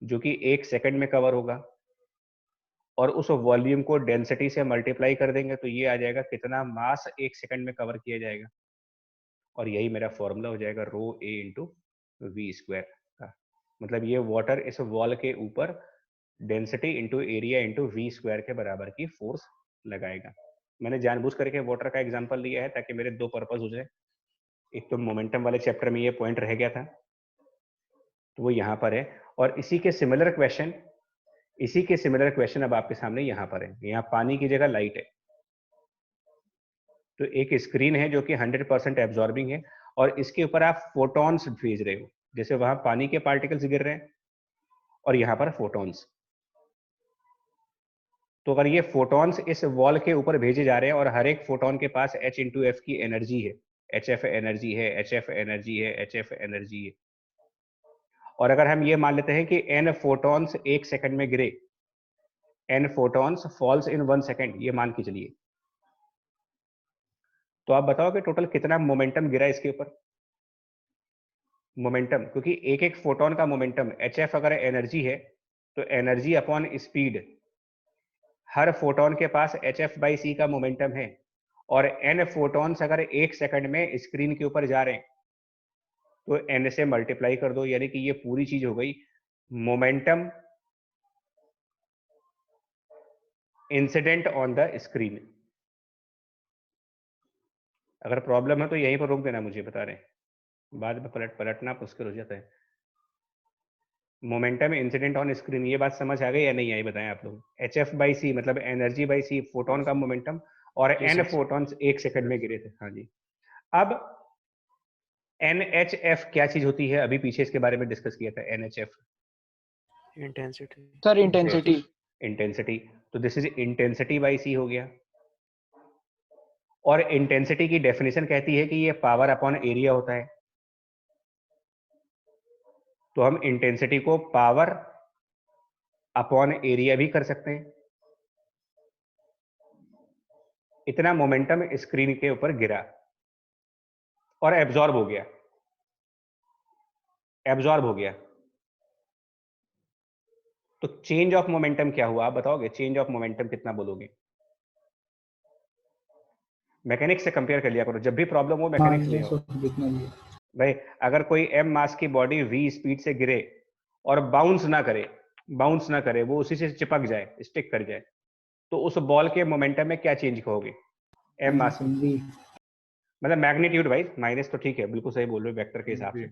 A: जो कि एक सेकंड में कवर होगा, और उस वॉल्यूम को डेंसिटी से मल्टीप्लाई कर देंगे तो ये आ जाएगा कितना मास एक सेकंड में कवर किया जाएगा, और यही मेरा फॉर्मूला हो जाएगा rho a into v square का। मतलब ये वाटर इस वॉल के ऊपर density into area into v square के बराबर की फोर्स लगाएगा। मैंने जानबूझ करके वाटर का एग्जांपल लिया है ताकि मेरे दो पर्पस हो जाए। एक तो मोमेंटम वाले चैप्टर में ये पॉइंट रह गया था, तो वो यहाँ पर है, और इसी के सिमिलर क्वेश्चन अब आपके सामने यहाँ पर है। यहाँ पानी की जगह लाइट है, तो एक स्क्रीन है जो कि 100% एब्जॉर्बिंग है, और इसके ऊपर आप फोटॉन्स भेज रहे हो, जैसे वहां पानी के पार्टिकल्स गिर रहे हैं और यहाँ पर फोटॉन्स। तो अगर ये फोटॉन्स इस वॉल के ऊपर भेजे जा रहे हैं और हर एक फोटॉन के पास h इंटू एफ की एनर्जी है, HF एनर्जी है, HF एनर्जी है, HF एनर्जी है, और अगर हम ये मान लेते हैं कि n फोटॉन्स एक सेकंड में गिरे, n photons falls in 1 second, ये मान के चलिए, तो आप बताओ कि टोटल कितना मोमेंटम गिरा इसके ऊपर। मोमेंटम, क्योंकि एक एक फोटोन का मोमेंटम hf अगर एनर्जी है तो एनर्जी अपॉन स्पीड, हर फोटोन के पास hf/c का मोमेंटम है, और n फोटॉन्स अगर एक सेकंड में स्क्रीन के ऊपर जा रहे हैं तो n से मल्टीप्लाई कर दो, यानी कि ये पूरी चीज हो गई momentum incident on the screen. अगर प्रॉब्लम है तो यहीं पर रोक देना, मुझे बता रहे हैं, बाद में पलटना मुश्किल हो जाता है। मोमेंटम इंसिडेंट ऑन स्क्रीन, ये बात समझ आ गई या नहीं आई, बताएं आप लोग। hf/c मतलब एनर्जी बाई सी, फोटोन का मोमेंटम, और n फोटॉन्स एक सेकंड में गिरे थे। हाँ जी। अब NHF क्या चीज होती है, अभी पीछे इसके बारे में डिस्कस किया था। NHF
B: intensity.
E: Sir intensity.
A: Intensity, तो दिस इज इंटेंसिटी बाई सी हो गया। और इंटेंसिटी की डेफिनेशन कहती है कि ये पावर अपॉन एरिया होता है, तो हम इंटेंसिटी को पावर अपॉन एरिया भी कर सकते हैं। इतना मोमेंटम स्क्रीन के ऊपर गिरा और एब्जॉर्ब हो गया, एब्जॉर्ब हो गया। तो चेंज ऑफ मोमेंटम क्या हुआ, आप बताओगे? चेंज ऑफ मोमेंटम कितना बोलोगे? मैकेनिक्स से कंपेयर कर लिया करो, जब भी प्रॉब्लम हो मैकेनिक्स ले आओ भाई। अगर कोई m मास की बॉडी v स्पीड से गिरे और बाउंस ना करे, वो उसी से चिपक जाए, स्टिक कर जाए, तो उस बॉल के मोमेंटम में क्या चेंज कहोगे? m मास मतलब मैग्नीट्यूड भाई, माइनस तो ठीक है, बिल्कुल सही बोल रहे हो वेक्टर के हिसाब से,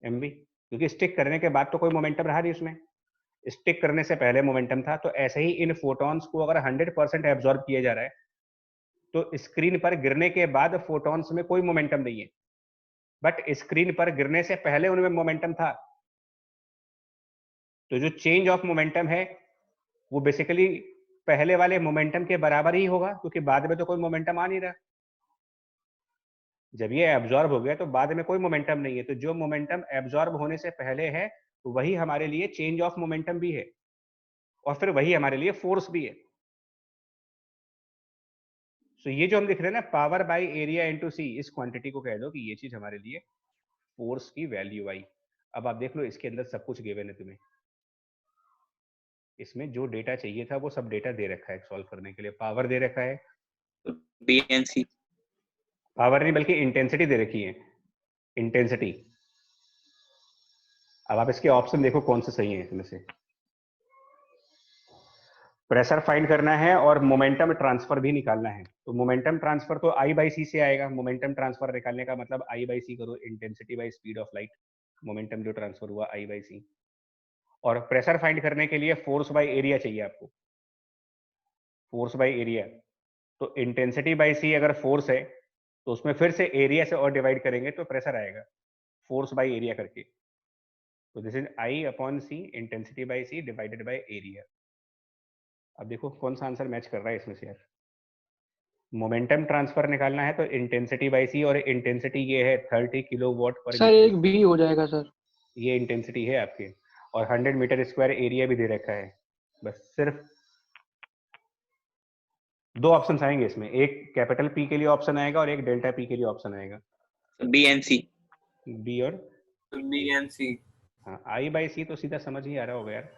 A: mv, क्योंकि स्टिक करने के बाद तो कोई मोमेंटम रहा नहीं उसमें, स्टिक करने से पहले मोमेंटम था। तो ऐसे ही इन फोटॉन्स को अगर 100% एब्जॉर्ब किया जा रहा है तो स्क्रीन पर गिरने के बाद फोटॉन्स में कोई मोमेंटम नहीं है, बट स्क्रीन पर गिरने से पहले उनमें मोमेंटम था। तो जो चेंज ऑफ मोमेंटम है वो बेसिकली पहले वाले मोमेंटम के बराबर ही होगा, क्योंकि बाद में तो कोई मोमेंटम आ नहीं रहा। जब ये एब्जॉर्ब हो गया तो बाद में कोई मोमेंटम नहीं है, तो जो मोमेंटम एब्जॉर्ब होने से पहले है वही हमारे लिए चेंज ऑफ मोमेंटम भी है, और फिर वही हमारे लिए फोर्स भी है। तो ये जो हम लिख रहे हैं ना, पावर बाय एरिया इनटू सी, इस क्वांटिटी को कह दो कि ये चीज हमारे लिए फोर्स की वैल्यू आई। अब आप देख लो, इसके अंदर सब कुछ गिवन है तुम्हें, इसमें जो डेटा चाहिए था वो सब डेटा दे रखा है सॉल्व करने के लिए। पावर दे रखा है,
G: BNC,
A: पावर नहीं बल्कि इंटेंसिटी दे रखी है, इंटेंसिटी। अब आप इसके ऑप्शन देखो कौन से सही है इसमें से। प्रेशर फाइंड करना है और मोमेंटम ट्रांसफर भी निकालना है। तो मोमेंटम ट्रांसफर तो I बाई सी से आएगा। मोमेंटम ट्रांसफर निकालने का मतलब I बाई सी करो, intensity by speed of light, momentum जो ट्रांसफर हुआ I बाई सी। और प्रेशर फाइंड करने के लिए फोर्स बाई एरिया चाहिए आपको, फोर्स बाई एरिया। तो इंटेंसिटी बाई सी अगर फोर्स है तो उसमें फिर से एरिया से और डिवाइड करेंगे तो प्रेशर आएगा, फोर्स बाई एरिया करके। तो this is I upon c, intensity by c divided by area. अब देखो कौन सा आंसर मैच कर रहा है इसमें से यार। मोमेंटम ट्रांसफर निकालना है तो इंटेंसिटी बाई सी, और इंटेंसिटी ये है 30 किलोवाट पर
E: सर
A: मीटर।
E: एक बी हो जाएगा सर,
A: ये इंटेंसिटी है आपकी, और 100 मीटर स्क्वायर एरिया भी दे रखा है। बस सिर्फ दो ऑप्शन आएंगे इसमें, एक कैपिटल P के लिए ऑप्शन आएगा और एक डेल्टा P के लिए ऑप्शन आएगा।
G: BNC,
A: बी और
G: BNC,
A: हाँ, I बाई सी तो सीधा समझ ही आ रहा होगा यार।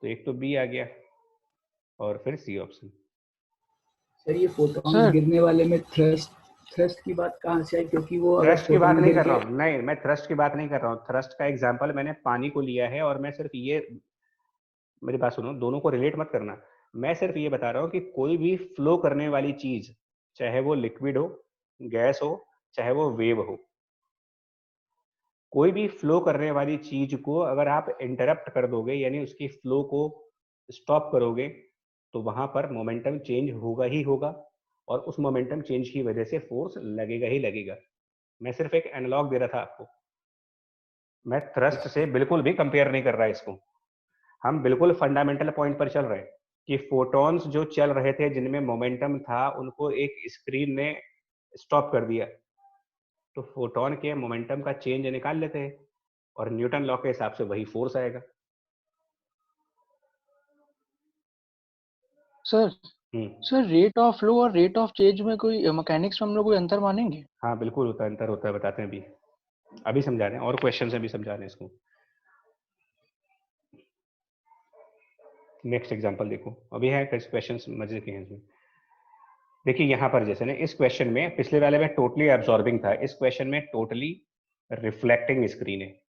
A: तो एक तो बी आ गया और फिर सी ऑप्शन।
H: सर ये फोटॉन्स गिरने वाले में थ्रस्ट की बात कहाँ से आई? क्योंकि वो
A: थ्रस्ट की बात नहीं कर रहा हूँ, नहीं मैं थ्रस्ट की बात नहीं कर रहा हूँ। थ्रस्ट का एग्जांपल मैंने पानी को लिया है, और मैं सिर्फ ये, मेरी बात सुनो, दोनों को रिलेट मत करना। मैं सिर्फ ये बता रहा हूँ कि कोई भी फ्लो करने वाली चीज, चाहे वो लिक्विड हो, गैस हो, चाहे वो वेव हो, कोई भी फ्लो करने वाली चीज को अगर आप इंटरप्ट कर दोगे, यानी उसकी फ्लो को स्टॉप करोगे, तो वहां पर मोमेंटम चेंज होगा ही होगा, और उस मोमेंटम चेंज की वजह से फोर्स लगेगा ही लगेगा। मैं सिर्फ एक एनालॉग दे रहा था आपको, मैं थ्रस्ट से बिल्कुल भी कंपेयर नहीं कर रहा इसको। हम बिल्कुल फंडामेंटल पॉइंट पर चल रहे हैं कि फोटॉन्स जो चल रहे थे, जिनमें मोमेंटम था, उनको एक स्क्रीन ने स्टॉप कर दिया, तो फोटॉन के मोमेंटम का चेंज निकाल लेते हैं, और न्यूटन लॉ के हिसाब से वही फोर्स आएगा।
E: सर रेट ऑफ फ्लो और रेट ऑफ चेंज में कोई मैकेनिक्स में हम लोग कोई अंतर मानेंगे?
A: हाँ बिल्कुल होता है, अंतर होता है, बताते हैं अभी। अभी समझा रहे हैं, और क्वेश्चन अभी समझा रहे हैं इसको। नेक्स्ट एग्जांपल देखो, अभी है क्वेश्चंस मजे के हैं इसमें। देखिए यहाँ पर जैसे ना इस क्वेश्चन में, पिछले वाले में टोटली एब्जॉर्बिंग था, इस क्वेश्चन में टोटली रिफ्लेक्टिंग स्क्रीन है।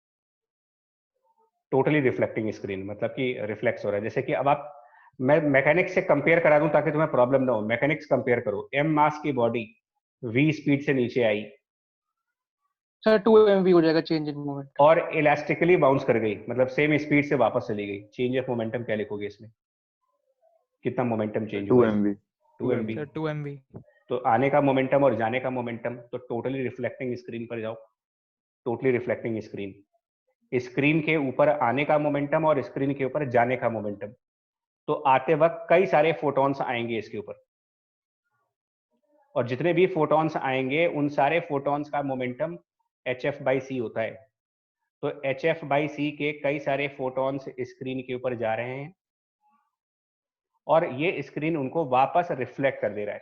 A: टोटली रिफ्लेक्टिंग स्क्रीन मतलब कि रिफ्लेक्स हो रहा है। जैसे कि अब आप, मैं मैकेनिक्स से कंपेयर करा दूं ताकि तुम्हें प्रॉब्लम ना हो। मैकेनिक्स कंपेयर करो, एम मास की बॉडी v स्पीड से नीचे आई
E: सर 2 mv हो जाएगा चेंज इन मोमेंट,
A: और इलास्टिकली बाउंस कर गई, मतलब सेम स्पीड से वापस चली गई। चेंज ऑफ मोमेंटम क्या लिखोगे इसमें? कितना मोमेंटम चेंज
D: 2
A: हुआ?
D: MV
A: 2 mv।
B: Sir 2 MV।
A: तो आने का मोमेंटम और जाने का मोमेंटम, तो टोटली रिफ्लेक्टिंग स्क्रीन पर जाओ। टोटली रिफ्लेक्टिंग स्क्रीन, स्क्रीन के ऊपर आने का मोमेंटम और स्क्रीन के ऊपर जाने का मोमेंटम। तो आते वक्त कई सारे फोटॉन्स आएंगे इसके ऊपर, और जितने भी फोटॉन्स आएंगे उन सारे फोटॉन्स का मोमेंटम hf/c होता है। तो hf/c के कई सारे फोटॉन्स स्क्रीन के ऊपर जा रहे हैं और ये स्क्रीन उनको वापस रिफ्लेक्ट कर दे रहा है।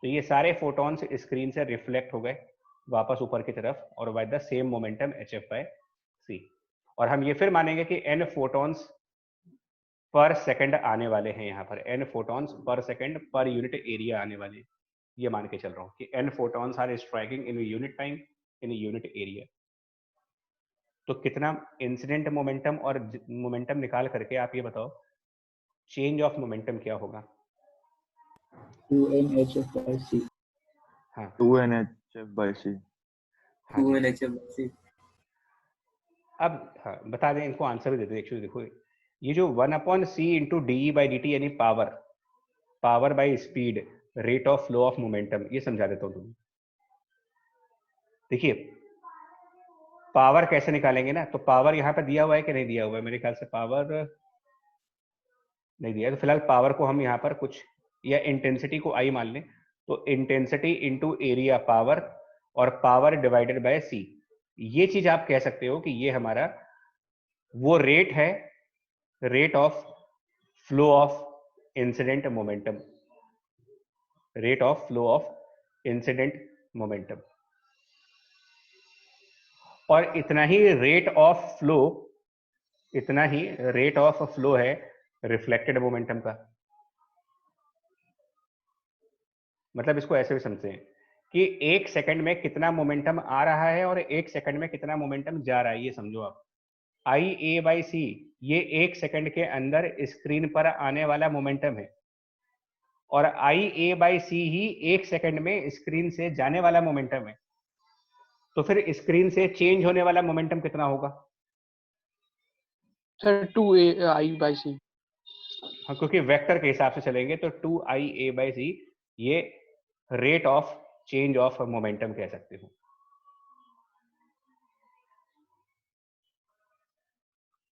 A: तो ये सारे फोटॉन्स स्क्रीन से रिफ्लेक्ट हो गए वापस ऊपर की तरफ, और by the same momentum hf/c। और हम ये फिर मानेंगे कि n फोटॉन्स पर सेकंड आने वाले हैं, यहाँ पर n photons per second per unit area आने वाले हैं। ये मान के चल रहा हूँ कि n photons are striking in unit time in unit area. तो कितना इंसिडेंट मोमेंटम और मोमेंटम निकाल करके आप ये बताओ चेंज ऑफ मोमेंटम क्या होगा?
H: 2NHF/c।
A: हाँ
D: 2NHF/c।
A: हाँ जी।
G: 2NHF/c।
A: अब हाँ बता दें, इनको आंसर भी देते हैं। एक्चुअली देखो, ये जो 1/c इंटू DE/dt यानी power by speed, rate of flow of momentum, ये समझा देता हूँ तुम्हें। देखिए पावर कैसे निकालेंगे ना, तो पावर यहाँ पे दिया हुआ है कि नहीं दिया हुआ है? मेरे ख्याल से पावर नहीं दिया है। तो फिलहाल पावर को हम यहाँ पर कुछ, या इंटेंसिटी को आई मान लें, तो इंटेंसिटी इंटू एरिया पावर, और पावर डिवाइडेड बाय c। ये चीज आप कह सकते हो कि ये हमारा वो रेट है, rate of flow of incident momentum, rate of flow of incident momentum. और इतना ही रेट ऑफ फ्लो, इतना ही रेट ऑफ फ्लो है रिफ्लेक्टेड मोमेंटम का। मतलब इसको ऐसे भी समझते हैं कि एक सेकंड में कितना मोमेंटम आ रहा है और एक सेकंड में कितना मोमेंटम जा रहा है, ये समझो आप। IA/c ये एक सेकंड के अंदर स्क्रीन पर आने वाला मोमेंटम है, और IA/c ही एक सेकंड में स्क्रीन से जाने वाला मोमेंटम है। तो फिर स्क्रीन से चेंज होने वाला मोमेंटम कितना होगा?
E: Sir 2AI/c।
A: हाँ, क्योंकि वेक्टर के हिसाब से चलेंगे तो 2IA/c ये rate of change of momentum कह सकते हो।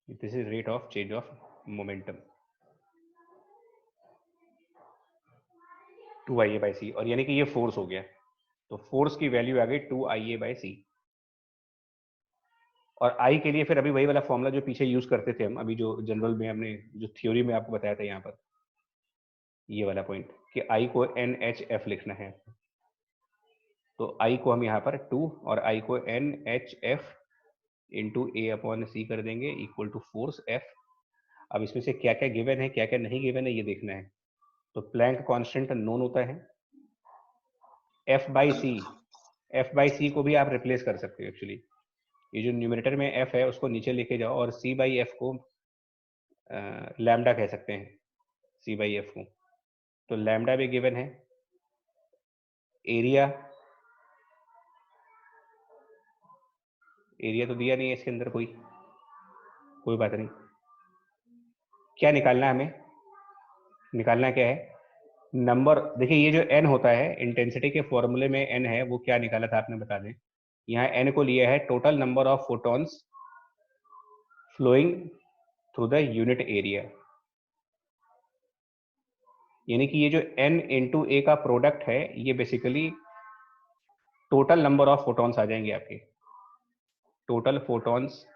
A: This is rate of change of momentum 2IA/c, और यानी कि ये फोर्स हो गया, तो फोर्स की वैल्यू आ गई 2IA/c। और आई के लिए फिर अभी वही वाला फॉर्मूला जो पीछे यूज करते थे हम, अभी जो जनरल में हमने जो थ्योरी में आपको बताया था यहाँ पर, ये वाला पॉइंट कि आई को NHF लिखना है। तो आई को हम यहाँ पर 2 और आई को NHF इंटू A/c कर देंगे इक्वल टू फोर्स F। अब इसमें से क्या क्या गिवन है क्या क्या नहीं गिवन है ये देखना है। तो प्लैंक कांस्टेंट नोन होता है, F/c को भी आप रिप्लेस कर सकते हो। एक्चुअली ये जो न्यूमरेटर में F है उसको नीचे लेके जाओ, और C/F को लैम्डा कह सकते हैं, C/F को। तो लैम्डा भी गिवन है, एरिया तो दिया नहीं है इसके अंदर, कोई बात नहीं। क्या निकालना है हमें? निकालना क्या है? नंबर। देखिए ये जो n होता है, इंटेंसिटी के फॉर्मूले में n है, वो क्या निकाला था आपने बता दें। यहाँ n को लिया है total number of photons flowing through the unit area, यानी कि ये जो n इंटू a का प्रोडक्ट है, ये basically total number of photons आ जाएंगे आपके, total photons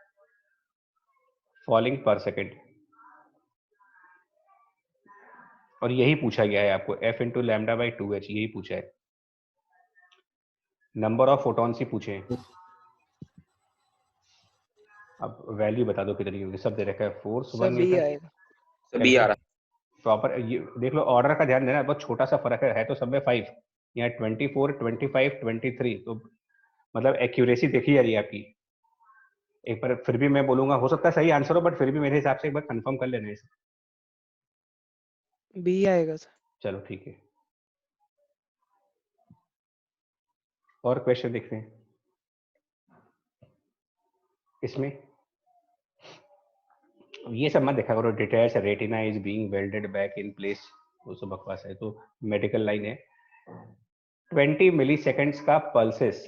A: falling per second. और यही पूछा गया है आपको, F इंटू λ/2h, यही पूछा है, नंबर ऑफ फोटॉन्स ही पूछे हैं। अब वैल्यू बता दो कितनी होगी, सब दे रखा है, फोर्स
C: सर
A: 1
C: बी
A: न्यूटन
C: आएगा।
G: तो बी आ रहा
A: प्रॉपर। ये देख लो ऑर्डर का ध्यान देना, बहुत छोटा सा फर्क है तो सब में 5, यहाँ 24, 25, 23, तो मतलब एक्यूरेसी देखी जा रही है आपकी। एक बार फिर भी मैं बोलूंगा, हो सकता है सही आंसर हो, बट फिर भी मेरे हिसाब से एक बार कंफर्म कर लेना इसे।
C: बी आएगा सर।
A: चलो ठीक है, और क्वेश्चन देखते हैं इसमें। ये सब मत देखा करो, details retina is being welded back in place, वो सब बकवास है, तो मेडिकल लाइन है। 20 मिली सेकेंड्स का pulses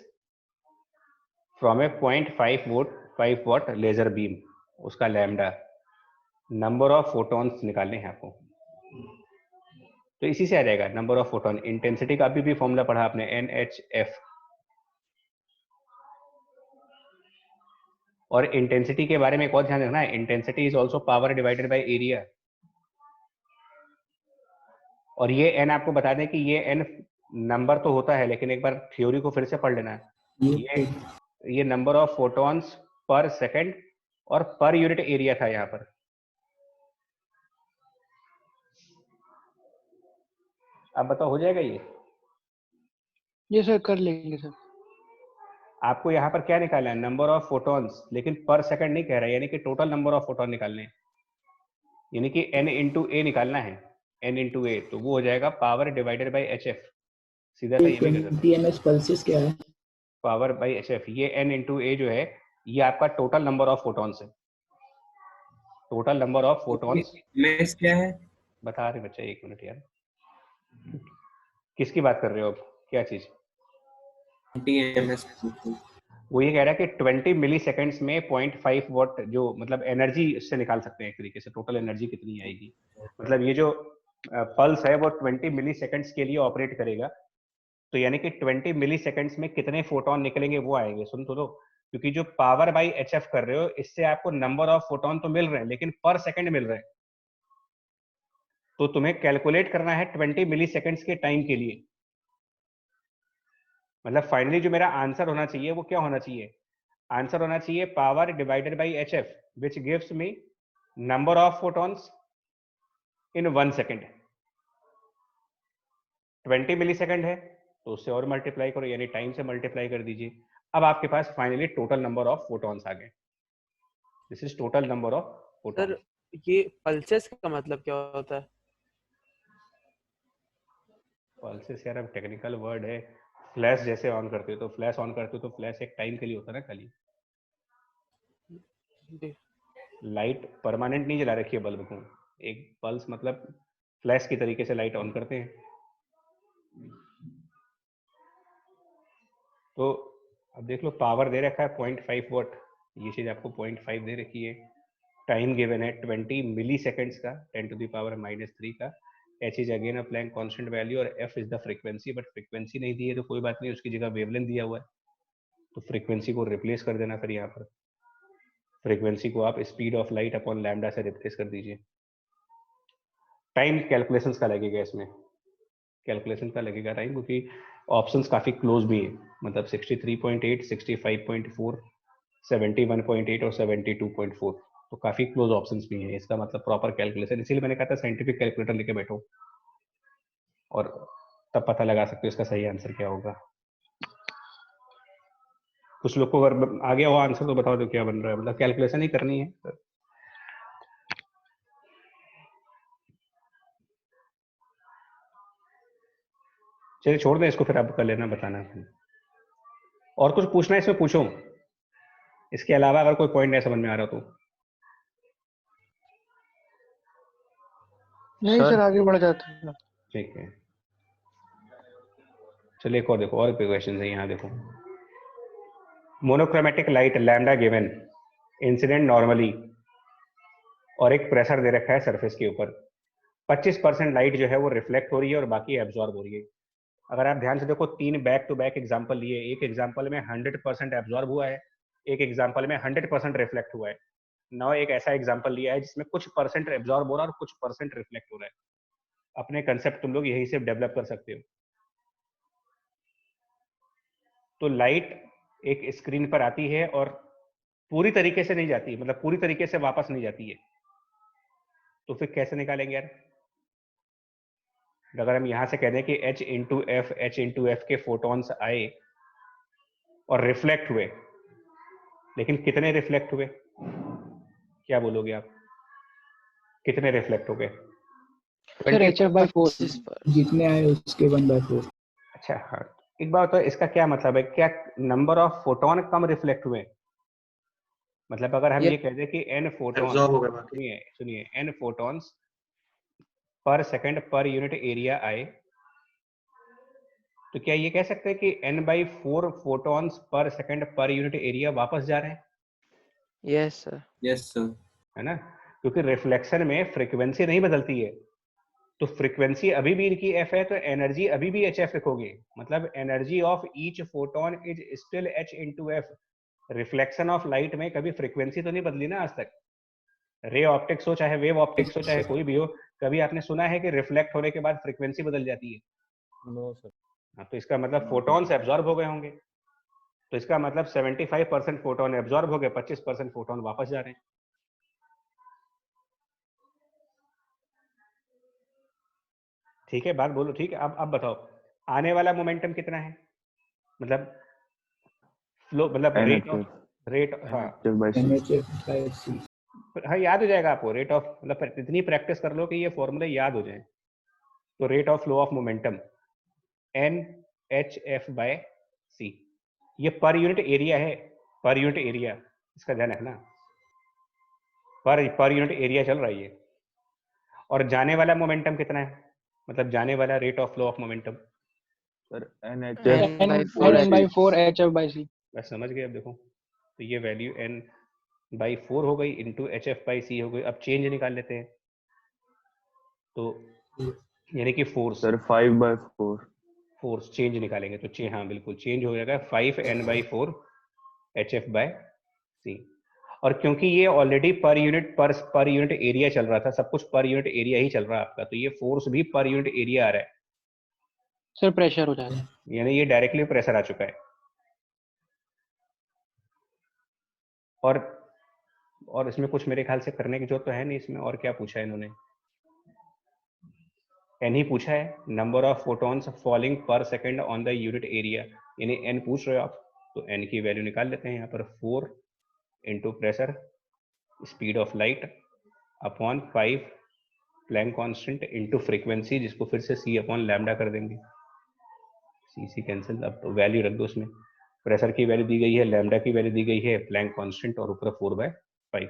A: from a 0.5 watt laser beam, उसका लैम्डा, नंबर ऑफ फोटॉन्स निकालने हैं आपको। तो इसी से आ जाएगा नंबर ऑफ फोटॉन। इंटेंसिटी का अभी भी फॉर्मूला पढ़ा आपने, NHF। और इंटेंसिटी के बारे में एक और ध्यान रखना है, intensity is also power divided by area. और ये n आपको बता दें कि ये n नंबर तो होता है, लेकिन एक बार थ्योरी को फिर से पढ़ लेना है। ये number of photons per second और पर यूनिट एरिया था यहाँ पर। अब बताओ हो जाएगा ये
E: सर कर लेंगे सर।
A: आपको यहाँ पर क्या निकालना है, नंबर ऑफ फोटॉन्स, लेकिन पर सेकंड नहीं कह रहा है, यानी कि टोटल नंबर ऑफ फोटॉन निकालने हैं, यानी कि n इंटू ए निकालना है, n इंटू ए, तो वो हो जाएगा पावर डिवाइडेड बाई HF। सीधा सा ये भी कर सकते हैं,
H: पल्सेस क्या है?
A: Power by HF। ये n इंटू ए जो है ये आपका टोटल नंबर ऑफ फोटॉन्स है, total number of photons.
G: MS क्या है?
A: बता रहे बच्चा, एक मिनट यार, किसकी बात कर रहे हो आप, क्या चीज?
G: एमएस
A: वो ये कह रहा है कि 20 मिली सेकेंड्स में 0.5 वॉट जो मतलब एनर्जी इससे निकाल सकते हैं एक तरीके से, टोटल एनर्जी कितनी आएगी। मतलब ये जो पल्स है वो 20 मिली सेकेंड्स के लिए ऑपरेट करेगा, तो यानी कि 20 मिली सेकेंड्स में कितने फोटोन निकलेंगे वो आएंगे। सुन तो लो, क्योंकि जो पावर बाई HF कर रहे हो इससे आपको नंबर ऑफ फोटोन तो मिल रहे हैं, लेकिन पर सेकंड मिल रहे हैं, तो तुम्हें कैलकुलेट करना है 20 मिली सेकेंड्स के टाइम के लिए। मतलब फाइनली जो मेरा आंसर होना चाहिए वो क्या होना चाहिए, आंसर होना चाहिए power divided by HF, which gives me number of photons in 1 second. 20 milli second है तो उससे और मल्टीप्लाई करो, यानी टाइम से मल्टीप्लाई कर दीजिए। अब आपके पास finally total number of photons आ गए। This is total number of photons.
B: Sir ये पल्सेस का मतलब क्या होता है?
A: पल्सेस यार अब टेक्निकल वर्ड है। फ्लैश जैसे ऑन करते हो तो फ्लैश ऑन करते हो तो फ्लैश एक टाइम के लिए होता है ना खाली, लाइट परमानेंट नहीं जला रखी है बल्ब को, एक पल्स मतलब फ्लैश की तरीके से लाइट ऑन करते हैं। तो अब देख लो पावर दे रखा है 0.5 वॉट, ये चीज आपको 0.5 दे रखी है, टाइम गिवन है 20 मिली सेकेंड्स का 10 टू द पावर -3 का, h is again a Planck constant value और f is the frequency, but frequency नहीं दी है तो कोई बात नहीं, उसकी जगह वेवलेंथ दिया हुआ है तो फ्रीक्वेंसी को रिप्लेस कर देना। फिर यहाँ पर फ्रीक्वेंसी को आप speed of light upon lambda से रिप्लेस कर दीजिए। टाइम कैलकुलेशंस का लगेगा, इसमें कैलकुलेशन का लगेगा टाइम, क्योंकि ऑप्शंस काफी क्लोज भी है, मतलब 63.8, 65.4, 71.8 और 72.4, तो काफी क्लोज ऑप्शंस भी हैं। इसका मतलब प्रॉपर कैलकुलेशन, इसीलिए मैंने कहा था साइंटिफिक कैलकुलेटर लेके बैठो और तब पता लगा सकते हो इसका सही आंसर क्या होगा। कुछ लोग को अगर आ गया हो आंसर तो बताओ दो क्या बन रहा है, मतलब कैलकुलेशन ही करनी है। चलिए छोड़ दें इसको, फिर आप कर लेना, बताना। और कुछ पूछना है इसमें पूछो, इसके अलावा अगर कोई पॉइंट नहीं समझ में आ रहा तो।
E: नहीं सर आगे बढ़ जाते हैं।
A: ठीक है, चलिए एक और देखो, और क्वेश्चन है यहाँ देखो। Monochromatic light lambda given, incident normally, और एक प्रेशर दे रखा है सरफेस के ऊपर। 25% लाइट जो है वो रिफ्लेक्ट हो रही है और बाकी एब्जॉर्ब हो रही है। अगर आप ध्यान से देखो, 3 बैक टू बैक एग्जांपल लिए, एक एग्जांपल में 100% एब्जॉर्ब हुआ है, एक एग्जांपल में 100% रिफ्लेक्ट हुआ है। नौ एक ऐसा एग्जांपल लिया है जिसमें कुछ परसेंट एब्जॉर्ब हो रहा है और कुछ परसेंट रिफ्लेक्ट हो रहा है। अपने कंसेप्ट तुम लोग यही से डेवलप कर सकते हो। तो लाइट एक स्क्रीन पर आती है और पूरी तरीके से नहीं जाती, मतलब पूरी तरीके से वापस नहीं जाती है, तो फिर कैसे निकालेंगे यार? अगर हम यहां से कह दें कि H इंटू एफ के फोटॉन्स आए और रिफ्लेक्ट हुए, लेकिन कितने रिफ्लेक्ट हुए, क्या बोलोगे आप, कितने रिफ्लेक्ट हो गए?
E: सर HF/4
H: जितने आए उसके 1/4।
A: अच्छा हाँ, एक बात तो इसका क्या मतलब है, क्या number of photon come reflect हुए? मतलब अगर हम ये कह दें कि n फोटोन, सुनिए n photons per second per unit area आए, तो क्या ये कह सकते हैं कि n/4 photons per second per unit area वापस जा रहे हैं?
C: Yes sir.
G: Yes sir.
A: है ना, क्योंकि रिफ्लेक्शन में फ्रीक्वेंसी नहीं बदलती है, तो फ्रीक्वेंसी अभी भी इनकी f है, तो एनर्जी अभी भी hf लिखोगे, मतलब energy of each photon is still h into F. Reflection of light में कभी फ्रीक्वेंसी तो नहीं बदली ना आज तक। रे ऑप्टिक्स हो चाहे वेव ऑप्टिक्स हो चाहे कोई भी हो, कभी आपने सुना है कि रिफ्लेक्ट होने के बाद फ्रीक्वेंसी बदल जाती है? No sir. हाँ, तो इसका मतलब फोटॉन्स एब्जॉर्ब हो गए होंगे, तो इसका मतलब 75% फोटोन एब्जॉर्ब हो गए, 25% फोटोन वापस जा रहे हैं। ठीक है, बात बोलो, ठीक है। अब बताओ आने वाला मोमेंटम कितना है, मतलब फ्लो, मतलब रेट हाँ हाँ, याद हो जाएगा आपको रेट ऑफ, मतलब इतनी प्रैक्टिस कर लो कि ये फॉर्मूले याद हो जाए। तो rate of flow of momentum NHF/c, ये पर यूनिट एरिया है, पर यूनिट एरिया, इसका ध्यान रखना, पर यूनिट एरिया चल रहा है ये। और जाने वाला मोमेंटम कितना है, मतलब जाने वाला rate of flow of momentum?
D: Sir
E: N/4 HF/c।
A: बस समझ गए। अब देखो, तो ये वैल्यू N/4 हो गई इंटू HF/c हो गई। अब चेंज निकाल लेते हैं, तो यानी कि फोर्स,
D: सर 5/4
A: फोर्स चेंज निकालेंगे तो हाँ बिल्कुल चेंज हो जाएगा 5N/4 HF/c। और क्योंकि ये ऑलरेडी पर यूनिट एरिया चल रहा था, सब कुछ पर यूनिट एरिया ही चल रहा है आपका, तो ये फोर्स भी पर यूनिट एरिया आ रहा है।
E: सर प्रेशर हो जाएगा,
A: यानी ये डायरेक्टली प्रेशर आ चुका है। और इसमें कुछ मेरे ख्याल से करने की जरूरत तो है नहीं इसमें। और क्या पूछा है इन्होंने, n ही पूछा है, नंबर ऑफ फोटॉन्स फॉलिंग पर second on the unit area, यानी n पूछ रहे हो आप, तो n की वैल्यू निकाल लेते हैं यहाँ पर। 4 into pressure speed of light upon 5 Planck constant into frequency, जिसको फिर से c अपॉन लैम्डा कर देंगे, c कैंसिल। अब तो वैल्यू रख दो उसमें, प्रेशर की वैल्यू दी गई है, लैम्डा की वैल्यू दी गई है, प्लैंक कांस्टेंट और ऊपर 4/5।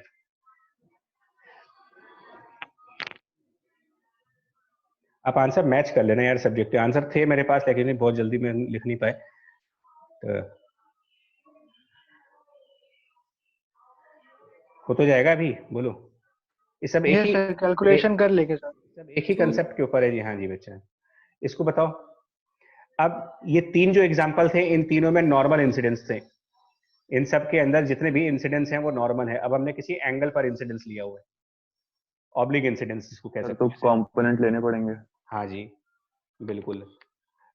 A: आप आंसर मैच कर लेना यार, सब्जेक्ट के आंसर थे मेरे पास लेकिन बहुत जल्दी में लिख नहीं पाए। तो हो तो जाएगा अभी, बोलो। ये सब एक ही
E: कैलकुलेशन कर लेंगे सर,
A: सब एक ही कंसेप्ट के ऊपर है जी। हाँ जी बच्चा, इसको बताओ। अब ये 3 जो एग्जाम्पल थे, इन तीनों में नॉर्मल इंसिडेंस थे, इन सब के अंदर जितने भी इंसिडेंस हैं वो नॉर्मल है। अब हमने किसी एंगल पर इंसिडेंस लिया हुआ है, ऑब्लिक इंसिडेंस जिसको कह सकते
D: तो कंपोनेंट लेने पड़ेंगे।
A: हाँ जी बिल्कुल।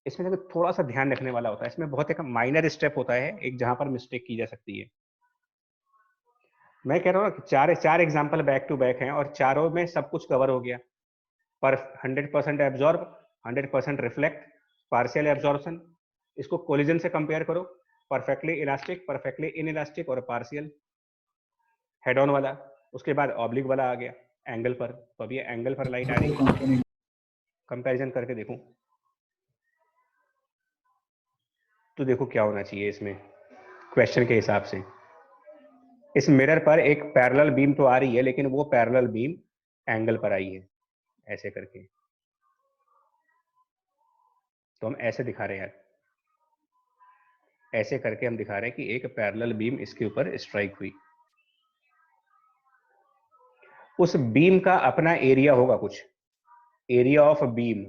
A: इसमें देखो थोड़ा सा ध्यान रखने वाला होता है, इसमें बहुत एक माइनर स्टेप होता है एक, जहां पर मिस्टेक की जा सकती है। मैं कह रहा हूँ कि चार एग्जाम्पल बैक टू बैक हैं और चारों में सब कुछ कवर हो गया, पर 100% एब्जॉर्ब, 100% रिफ्लेक्ट, पार्शियल एब्जॉर्प्शन। इसको कोलिजन से कंपेयर करो, परफेक्टली इलास्टिक, परफेक्टली इनइलास्टिक और पार्शियल हेड ऑन वाला। उसके बाद ऑब्लिक वाला आ गया एंगल पर, तो अब ये एंगल पर लाइट आ रही है, कंपैरिजन करके देखूं तो देखो क्या होना चाहिए इसमें क्वेश्चन के हिसाब से। इस मिरर पर एक पैरेलल बीम तो आ रही है, लेकिन वो पैरेलल बीम एंगल पर आई है ऐसे करके, तो हम ऐसे दिखा रहे हैं यार, ऐसे करके हम दिखा रहे हैं कि एक पैरेलल बीम इसके ऊपर स्ट्राइक हुई। उस बीम का अपना एरिया होगा कुछ, एरिया ऑफ बीम,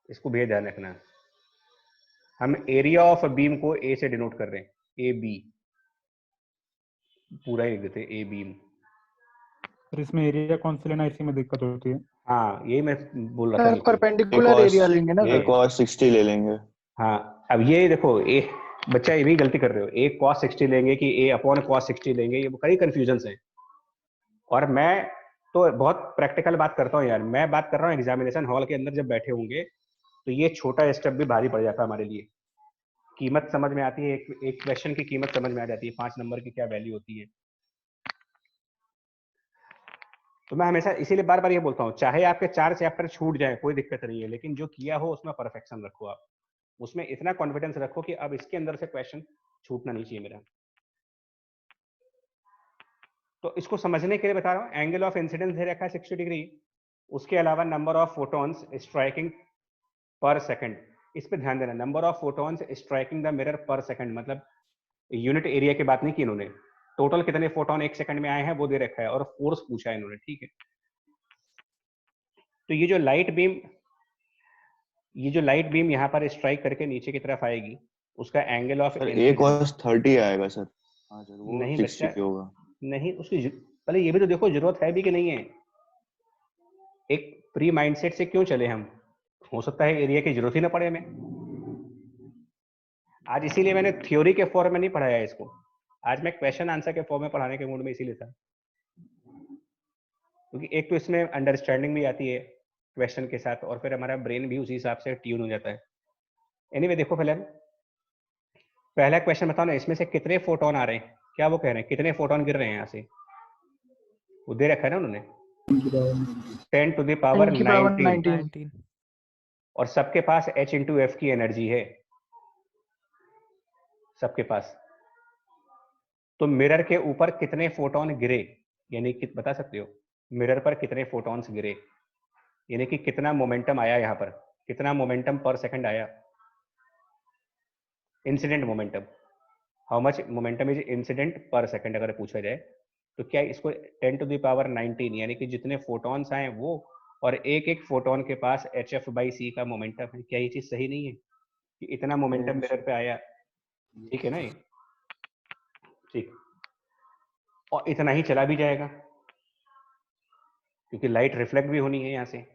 A: इसको भी ध्यान रखना। हम एरिया ऑफ बीम को ए से डिनोट कर रहे हैं, ए बी, पूरा ही लिख देते हैं ए बीम।
F: फिर इसमें एरिया कौन सा लेना, इसी में दिक्कत होती है।
A: हाँ यही मैं बोल रहा था,
E: परपेंडिकुलर एरिया लेंगे ना,
D: एक और 60 ले लेंगे।
A: हाँ अब ये देखो बच्चा ये भी गलती कर रहे हो, a cos 60 लेंगे कि a अपॉन cos 60 लेंगे, ये कई कंफ्यूजन है। और मैं तो बहुत प्रैक्टिकल बात करता हूँ यार, मैं बात कर रहा हूँ एग्जामिनेशन हॉल के अंदर जब बैठे होंगे तो ये छोटा स्टेप भी भारी पड़ जाता है हमारे लिए। कीमत समझ में आती है, एक क्वेश्चन की कीमत समझ में आ जाती है, 5 नंबर की क्या वैल्यू होती है। तो मैं हमेशा इसीलिए बार बार ये बोलता हूँ, चाहे आपके 4 चैप्टर छूट जाए कोई दिक्कत नहीं है, लेकिन जो किया हो उसमें परफेक्शन रखो, आप उसमें इतना कॉन्फिडेंस रखो कि अब इसके अंदर से क्वेश्चन छूटना नहीं चाहिए मेरा। तो इसको समझने के लिए बता रहा हूँ, एंगल ऑफ इंसिडेंस दे रखा है 60 डिग्री, उसके अलावा नंबर ऑफ फोटॉन्स स्ट्राइकिंग पर सेकंड, इस पे ध्यान देना, number of photons striking the mirror पर सेकंड, मतलब यूनिट एरिया की बात नहीं की इन्होंने, टोटल कितने फोटोन एक सेकंड में आए हैं वो दे रखा है, और फोर्स पूछा है इन्होंने, ठीक है। तो ये जो लाइट बीम यहाँ पर स्ट्राइक करके नीचे की तरफ आएगी, उसका angle of
D: sir a cos 30 आएगा सर। हाँ सर, वो
A: नहीं
D: 60
A: बच्चा,
D: होगा।
A: नहीं, उसकी पहले ये भी तो देखो जरूरत है भी कि नहीं है। एक प्री माइंडसेट से क्यों चले हम, हो सकता है एरिया की जरूरत ही ना पड़े हमें। आज इसीलिए मैंने थ्योरी के फॉर्म में नहीं पढ़ाया इसको, आज मैं क्वेश्चन आंसर के फॉर्म में पढ़ाने के मूड में इसीलिए था, क्योंकि एक तो इसमें अंडरस्टैंडिंग भी आती है क्वेश्चन के साथ, और फिर हमारा ब्रेन भी उसी हिसाब से ट्यून हो जाता है। एनीवे देखो पहला क्वेश्चन बताओ ना, इसमें से कितने फोटोन आ रहे हैं, क्या वो कह रहे हैं कितने फोटोन गिर रहे हैं यहाँ से, वो दे रखा है ना उन्होंने 10 टू द पावर 19,
B: 19।
A: और सबके पास h इंटू एफ की एनर्जी है सबके पास। तो मिरर के ऊपर कितने फोटोन गिरे, यानी कि बता सकते हो मिरर पर कितने फोटॉन्स गिरे, यानी कि कितना मोमेंटम आया यहाँ पर, कितना मोमेंटम पर सेकंड आया, incident momentum, how much momentum is incident पर सेकंड अगर पूछा जाए तो क्या इसको 10 टू द पावर 19 यानी कि जितने फोटॉन्स आए वो, और एक एक फोटॉन के पास HF/c का मोमेंटम है, क्या ये चीज सही नहीं है कि इतना मोमेंटम मिरर पे आया, ठीक है ना ये, ठीक, और इतना ही चला भी जाएगा क्योंकि लाइट रिफ्लेक्ट भी होनी है यहाँ से,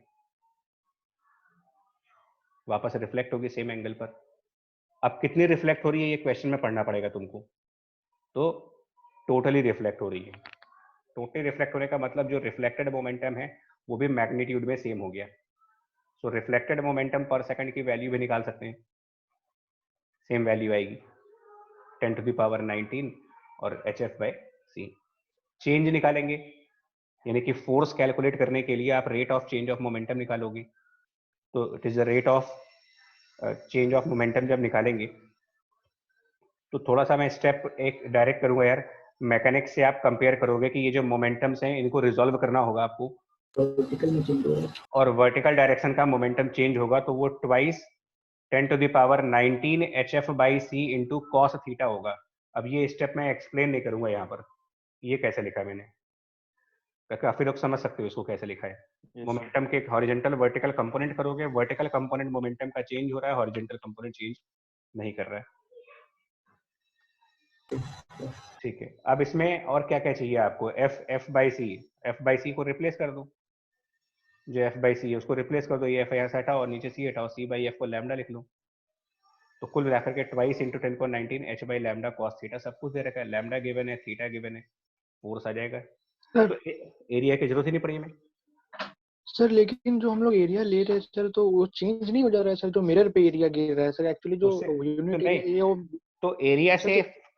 A: वापस रिफ्लेक्ट होगी सेम एंगल पर। अब कितनी रिफ्लेक्ट हो रही है ये क्वेश्चन में पढ़ना पड़ेगा तुमको, तो टोटली रिफ्लेक्ट हो रही है। टोटली रिफ्लेक्ट होने का मतलब जो रिफ्लेक्टेड मोमेंटम है वो भी मैग्नीट्यूड में सेम हो गया। सो रिफ्लेक्टेड मोमेंटम पर सेकंड की वैल्यू भी निकाल सकते हैं, सेम वैल्यू आएगी 10 टू द पावर 19 और HF/c। चेंज निकालेंगे, यानी कि फोर्स कैलकुलेट करने के लिए आप rate of change of momentum निकालोगे, तो it is the rate of change of momentum जब निकालेंगे तो थोड़ा सा मैं स्टेप एक डायरेक्ट करूंगा यार, मैकेनिक्स से आप कंपेयर करोगे कि ये जो मोमेंटम्स हैं इनको रिजॉल्व करना होगा आपको,
H: वर्टिकल में चेंज हो रहा है
A: और वर्टिकल डायरेक्शन का मोमेंटम चेंज होगा तो वो twice 10 to the power 19 HF/c into cos theta होगा। अब ये स्टेप मैं एक्सप्लेन नहीं करूंगा यहाँ पर, ये कैसे लिखा मैंने, काफी लोग समझ सकते हो इसको कैसे लिखा है। मोमेंटम के हॉरिजॉन्टल वर्टिकल कंपोनेंट करोगे, वर्टिकल कंपोनेंट मोमेंटम का चेंज हो रहा है, हॉरिजॉन्टल कंपोनेंट चेंज नहीं कर रहा है, ठीक है। अब इसमें और क्या क्या चाहिए आपको, F/c को रिप्लेस कर दो, जो F/c है उसको रिप्लेस कर दो, ये F यहाँ से हटाओ और नीचे c हटाओ, c/f को लैम्डा लिख लो, तो कुल मिलाकर के twice into 10⁻19 h/λ cos theta, सब कुछ दे रखा है, लैम्डा गिवन है, थीटा गिवन है, फोर्स आ जाएगा। तो एरिया की जरूरत ही नहीं पड़ी हमें
E: सर। लेकिन जो हम लोग एरिया ले रहे हैं सर, तो वो चेंज नहीं हो जा रहा है सर, जो मिरर पे एरिया गिर रहा है सर, एक्चुअली जो यूनिट
A: नहीं,
E: एरिया है वो,
A: तो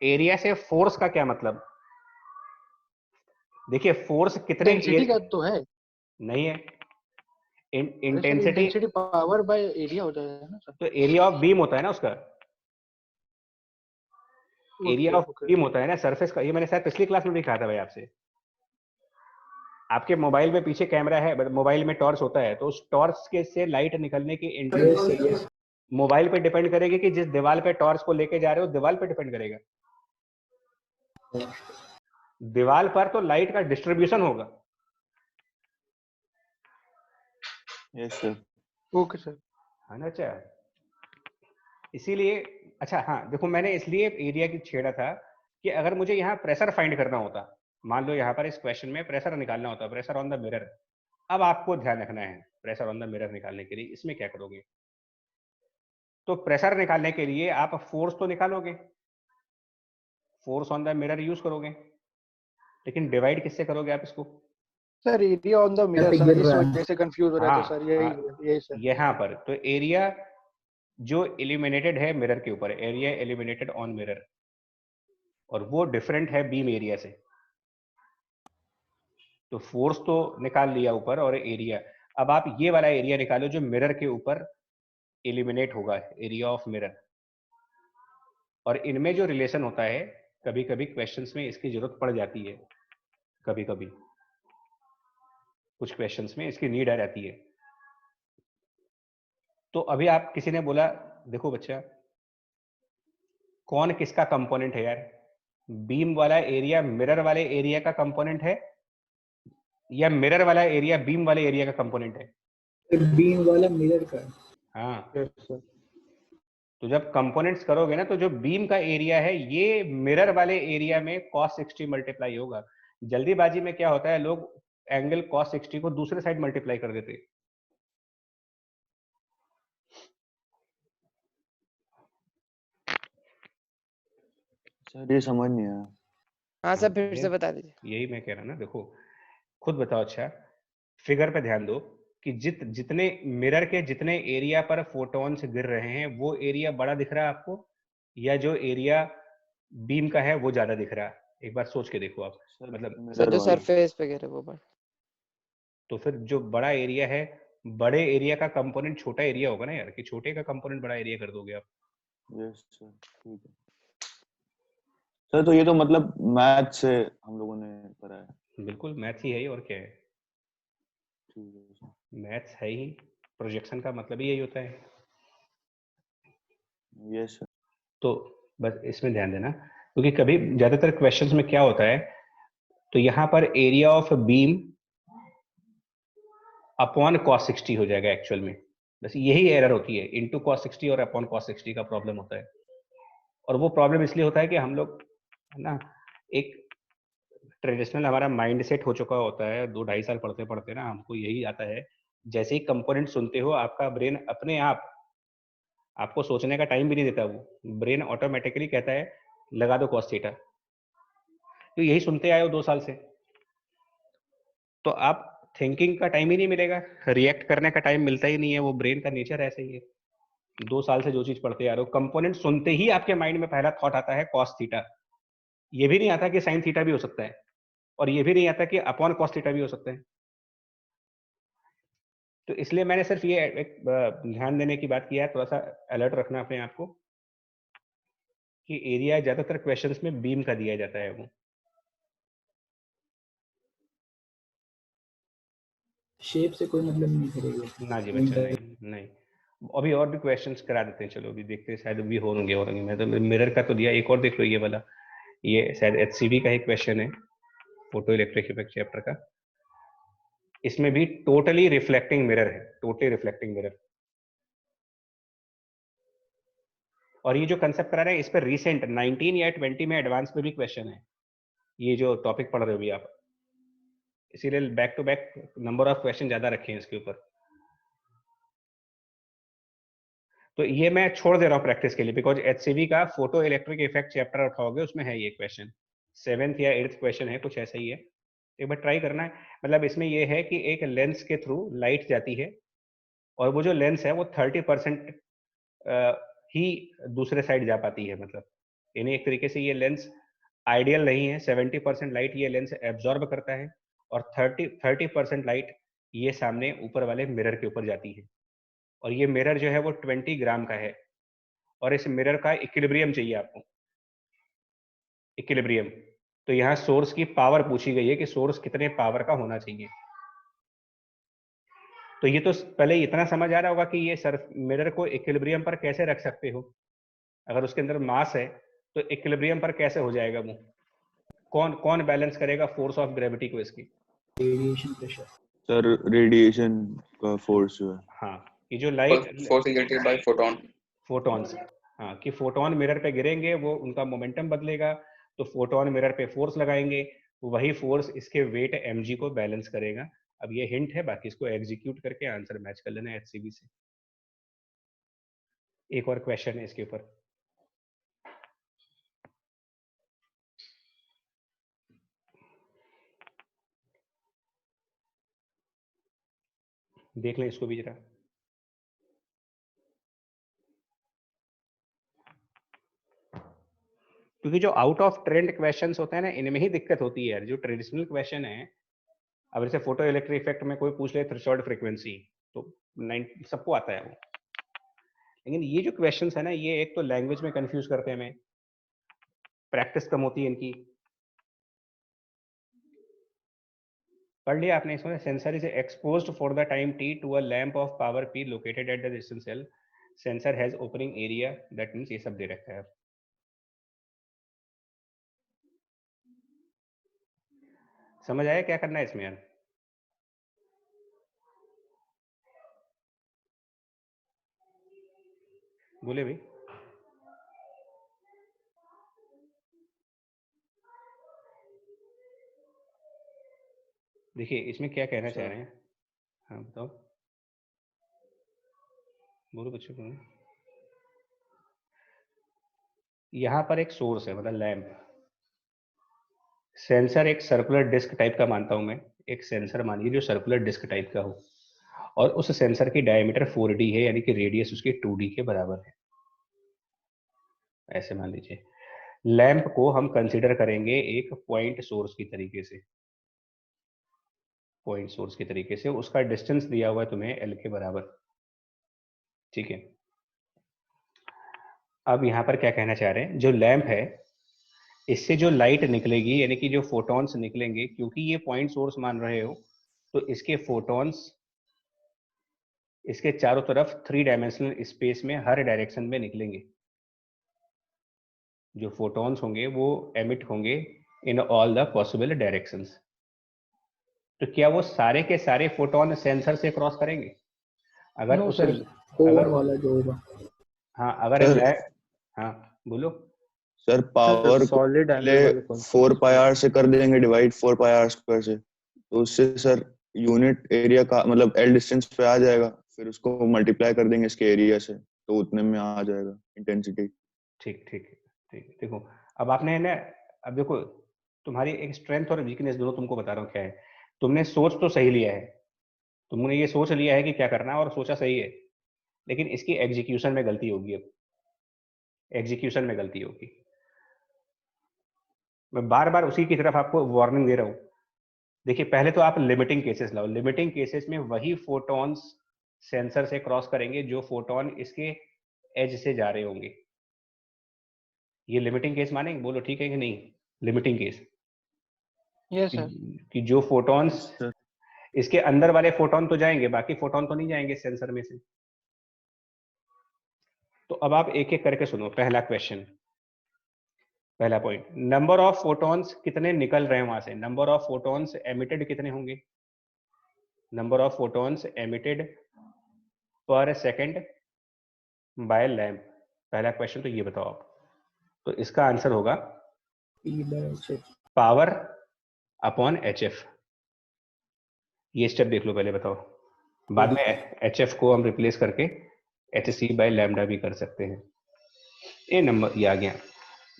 A: एरिया से फोर्स का क्या मतलब, देखिए फोर्स कितने
E: इंटेंसिटी का तो है
A: नहीं है, इंटेंसिटी
E: पावर बाय एरिया हो जाएगा ना सर,
A: तो एरिया ऑफ बीम होता है ना उसका, एरिया ऑफ बीम होता है ना सरफेस का, ये मैंने शायद पिछली क्लास में भी कहा था भाई आपसे। आपके मोबाइल में पीछे कैमरा है, मोबाइल में टॉर्च होता है, तो उस टॉर्च के से लाइट निकलने की इंटेंसिटी मोबाइल पे डिपेंड करेगी कि जिस दीवार पे टॉर्च को लेके जा रहे हो दीवार पे डिपेंड करेगा, दीवार पर तो लाइट का डिस्ट्रीब्यूशन होगा।
D: Yes sir.
E: ओके सर,
A: है ना, अच्छा इसीलिए, अच्छा हाँ देखो मैंने इसलिए एरिया की छेड़ा था कि अगर मुझे यहाँ प्रेशर फाइंड करना होता, मान लो यहाँ पर इस क्वेश्चन में प्रेशर निकालना होता, प्रेशर ऑन द मिरर, अब आपको ध्यान रखना है प्रेशर ऑन द मिरर निकालने के लिए इसमें क्या करोगे, तो प्रेशर निकालने के लिए आप फोर्स तो निकालोगे, force on the mirror use करोगे, लेकिन डिवाइड किससे करोगे आप इसको?
E: Sir area on the mirror,
H: पे
E: सर
H: गिर
E: इस
H: रहा है।
E: वजह से कंफ्यूज हो रहा है, तो सर यही सर।
A: यहाँ पर तो एरिया जो इल्यूमिनेटेड है मिरर के ऊपर, एरिया इल्यूमिनेटेड ऑन मिरर, और वो डिफरेंट है बीम एरिया से। तो फोर्स तो निकाल लिया ऊपर और एरिया, अब आप ये वाला एरिया निकालो जो मिरर के ऊपर इल्यूमिनेट होगा, एरिया ऑफ मिरर। और इनमें जो रिलेशन होता है, कभी कभी क्वेश्चंस में इसकी जरूरत पड़ जाती है, कभी कभी कुछ क्वेश्चंस में इसकी नीड आ जाती है। तो अभी आप किसी ने बोला, देखो बच्चा, कौन किसका कंपोनेंट है यार? बीम वाला एरिया मिरर वाले एरिया का कंपोनेंट है, या मिरर वाला एरिया बीम वाले एरिया का कंपोनेंट है?
H: बीम वाला मिरर का।
A: हाँ,
E: यस सर।
A: तो जब कंपोनेंट्स करोगे ना, तो जो बीम का एरिया है ये मिरर वाले एरिया में cos 60 मल्टीप्लाई होगा। जल्दीबाजी में क्या होता है, लोग एंगल cos 60 को दूसरे साइड मल्टीप्लाई कर देते।
D: सर ये समझ नहीं आया।
B: हाँ सर, फिर से बता दीजिए।
A: यही मैं कह रहा ना, देखो खुद बताओ। अच्छा, फिगर पे ध्यान दो कि जितने मिरर के जितने एरिया पर फोटॉन्स गिर रहे हैं, वो एरिया बड़ा दिख रहा है आपको, या जो एरिया बीम का है वो ज्यादा दिख रहा है? एक बार सोच के देखो आप। मतलब
B: सर जो सरफेस पे गिरे वो बड़ा।
A: तो फिर जो बड़ा एरिया है, बड़े एरिया का कंपोनेंट छोटा एरिया होगा ना यार, कि छोटे का कंपोनेंट बड़ा एरिया कर दोगे आप?
D: यस सर, ठीक है सर। तो ये तो मतलब मैथ से हम लोगों ने करा है।
A: बिल्कुल मैथ ही है, और क्या है?
D: ठीक है सर।
A: मैथ्स है ही, प्रोजेक्शन का मतलब ही यही होता है।
D: Yes sir.
A: तो बस इसमें ध्यान देना, क्योंकि कभी ज्यादातर क्वेश्चंस में क्या होता है, तो यहाँ पर area of beam upon cos 60 हो जाएगा एक्चुअल में। बस यही एरर होती है, इनटू cos 60 और अपॉन cos 60 का प्रॉब्लम होता है। और वो प्रॉब्लम इसलिए होता है कि हम लोग ना, एक ट्रेडिशनल हमारा माइंड सेट हो चुका होता है, 2-2.5 साल पढ़ते पढ़ते ना हमको यही आता है, जैसे ही कंपोनेंट सुनते हो आपका ब्रेन अपने आप आपको सोचने का टाइम भी नहीं देता, वो ब्रेन ऑटोमेटिकली कहता है लगा दो cos थीटा। तो यही सुनते आए हो 2 साल से, तो आप थिंकिंग का टाइम ही नहीं मिलेगा, रिएक्ट करने का टाइम मिलता ही नहीं है, वो ब्रेन का नेचर ऐसा ही है। 2 साल से जो चीज पढ़ते आ रहे हो, कंपोनेंट सुनते ही आपके माइंड में पहला थॉट आता है cos थीटा। ये भी नहीं आता कि sin थीटा भी हो सकता है, और ये भी नहीं आता कि अपॉन cos थीटा भी हो सकता है। तो इसलिए मैंने सिर्फ ये एक ध्यान देने की बात किया है, थोड़ा सा अलर्ट रखना अपने आप को, कि एरिया ज्यादातर क्वेश्चंस में बीम का दिया जाता है वो।
H: शेप से कोई मतलब नहीं करेगा
A: ना जी बच्चा, नहीं। अभी और भी क्वेश्चंस करा देते हैं, चलो अभी देखते हैं, शायद भी होंगे। मैं तो मिरर का तो दिया, एक और देख लो ये वाला, ये शायद HCV का ही क्वेश्चन है, फोटो इलेक्ट्रिक इफेक्ट चैप्टर का। इसमें भी टोटली रिफ्लेक्टिंग मिरर है, टोटली रिफ्लेक्टिंग मिरर। और ये जो कंसेप्ट करा रहे हैं, इस पर रिसेंट 19 या 20 में एडवांस में भी क्वेश्चन है, ये जो टॉपिक पढ़ रहे हो भी आप, इसीलिए back to back number of question ज्यादा रखे हैं इसके ऊपर। तो ये मैं छोड़ दे रहा हूँ प्रैक्टिस के लिए, बिकॉज HCV का फोटो इलेक्ट्रिक इफेक्ट चैप्टर उठाओगे, उसमें है ये क्वेश्चन, 7th या 8th क्वेश्चन है, कुछ ऐसा ही है। एक बार ट्राई करना है। मतलब इसमें ये है कि एक लेंस के थ्रू लाइट जाती है, और वो जो लेंस है वो 30% ही दूसरे साइड जा पाती है। मतलब यानी एक तरीके से ये लेंस आइडियल नहीं है, 70% लाइट ये लेंस एब्जॉर्ब करता है, और 30% लाइट ये सामने ऊपर वाले मिरर के ऊपर जाती है। और ये मिरर जो है वो 20 ग्राम का है, और इस मिरर का इक्विलिब्रियम चाहिए आपको, इक्विलिब्रियम। तो यहाँ सोर्स की पावर पूछी गई है कि सोर्स कितने पावर का होना चाहिए। तो ये तो पहले इतना समझ आ रहा होगा कि ये सर मिरर को इक्विलिब्रियम पर कैसे रख सकते हो। अगर उसके अंदर मास है तो इक्विलिब्रियम पर कैसे हो जाएगा वो? कौन कौन बैलेंस करेगा फोर्स ऑफ ग्रेविटी को इसकी?
H: Radiation pressure.
D: सर रेडिएशन का फोर्स जो है,
A: हाँ, ये जो light
G: force exerted by photon,
A: photons, हाँ, कि फोटोन मिरर पे गिरेंगे, वो उनका मोमेंटम बदलेगा, तो फोटोन मिरर पे फोर्स लगाएंगे, वही फोर्स इसके वेट mg को बैलेंस करेगा। अब ये हिंट है, बाकी इसको एग्जीक्यूट करके आंसर मैच कर लेना HCV से। एक और क्वेश्चन है इसके ऊपर। देख लें इसको भी जरा। क्योंकि जो आउट ऑफ ट्रेंड क्वेश्चंस होते हैं ना, इनमें ही दिक्कत होती है यार। जो ट्रेडिशनल क्वेश्चन है, अब जैसे फोटो इलेक्ट्रिक इफेक्ट में कोई पूछ ले थ्रेशोल्ड फ्रीक्वेंसी, तो 90 सबको आता है वो। लेकिन ये जो क्वेश्चंस है ना, ये एक तो लैंग्वेज में कंफ्यूज करते हैं हमें, प्रैक्टिस कम होती है इनकी। पढ़ लिया आपने इसमें? Sensor is exposed for the time t to a lamp of power p located at the distance l, sensor has opening area, that means ये सब दे रखा है। समझ आया क्या करना है इसमें यार? बोले भाई। देखिए इसमें क्या कहना चाह रहे हैं, हाँ बताओ, बोलो बच्चों को। यहाँ पर एक सोर्स है, मतलब लैंप। सेंसर एक सर्कुलर डिस्क टाइप का मानता हूं मैं, एक सेंसर मानिए जो सर्कुलर डिस्क टाइप का हो, और उस सेंसर की डायमीटर 4D है, यानी कि रेडियस उसके 2D के बराबर है, ऐसे मान लीजिए। लैंप को हम कंसीडर करेंगे एक पॉइंट सोर्स की तरीके से, पॉइंट सोर्स की तरीके से। उसका डिस्टेंस दिया हुआ है तुम्हें L के बराबर, ठीक है। अब यहाँ पर क्या कहना चाह रहे हैं, जो लैंप है इससे जो लाइट निकलेगी, यानी कि जो फोटॉन्स निकलेंगे, क्योंकि ये पॉइंट सोर्स मान रहे हो, तो इसके फोटॉन्स इसके चारों तरफ 3 डायमेंशनल स्पेस में हर डायरेक्शन में निकलेंगे। जो फोटॉन्स होंगे वो एमिट होंगे in all the possible directions. तो क्या वो सारे के सारे फोटॉन सेंसर से क्रॉस करेंगे? अगर
H: नो
A: उस
H: सर, कोर
A: अगर
H: वाला जो होगा।
A: हाँ अगर
D: सर,
A: हाँ बोलो।
D: सर पावर को
C: सॉलिड
D: पहले
C: एंगल वाले कौन से
D: 4 पाई आर से कर देंगे डिवाइड, 4 पाई आर स्क्वायर से, तो उससे सर यूनिट एरिया का मतलब एल डिस्टेंस पे आ जाएगा, फिर उसको मल्टीप्लाई कर देंगे इसके एरिया से, तो उतने में आ जाएगा इंटेंसिटी।
A: ठीक ठीक ठीक। देखो अब आपने है ना, अब देखो तुम्हारी एक स्ट्रेंथ और वीकनेस दोनों तुमको बता रहा हूँ क्या है। तुमने सोच तो सही लिया है, तुमने ये सोच लिया है कि क्या करना है और सोचा सही है, लेकिन इसकी एग्जीक्यूशन में गलती होगी। अब एग्जीक्यूशन में गलती होगी। मैं बार बार उसी की तरफ आपको वार्निंग दे रहा हूं। देखिए पहले तो आप लिमिटिंग केसेस लाओ। लिमिटिंग केसेस में वही फोटॉन्स सेंसर से क्रॉस करेंगे जो फोटॉन इसके एज से जा रहे होंगे। ये लिमिटिंग केस मानेंगे? बोलो ठीक है कि नहीं? Limiting case
E: yes sir.
A: कि जो फोटॉन्स इसके अंदर वाले फोटॉन तो जाएंगे, बाकी फोटॉन तो नहीं जाएंगे सेंसर में से। तो अब आप एक एक करके सुनो। पहला क्वेश्चन, पहला पॉइंट, नंबर ऑफ फोटॉन्स कितने निकल रहे हैं वहां से? नंबर ऑफ फोटॉन्स एमिटेड कितने होंगे? नंबर ऑफ फोटॉन्स एमिटेड पर सेकंड बाय लैंप। पहला क्वेश्चन तो ये बताओ आप। तो इसका आंसर होगा पावर अपॉन HF। ये स्टेप देख लो पहले, बताओ। बाद में HF को हम रिप्लेस करके HC बाय लैम्डा भी कर सकते हैं। ये नंबर ये आ गया।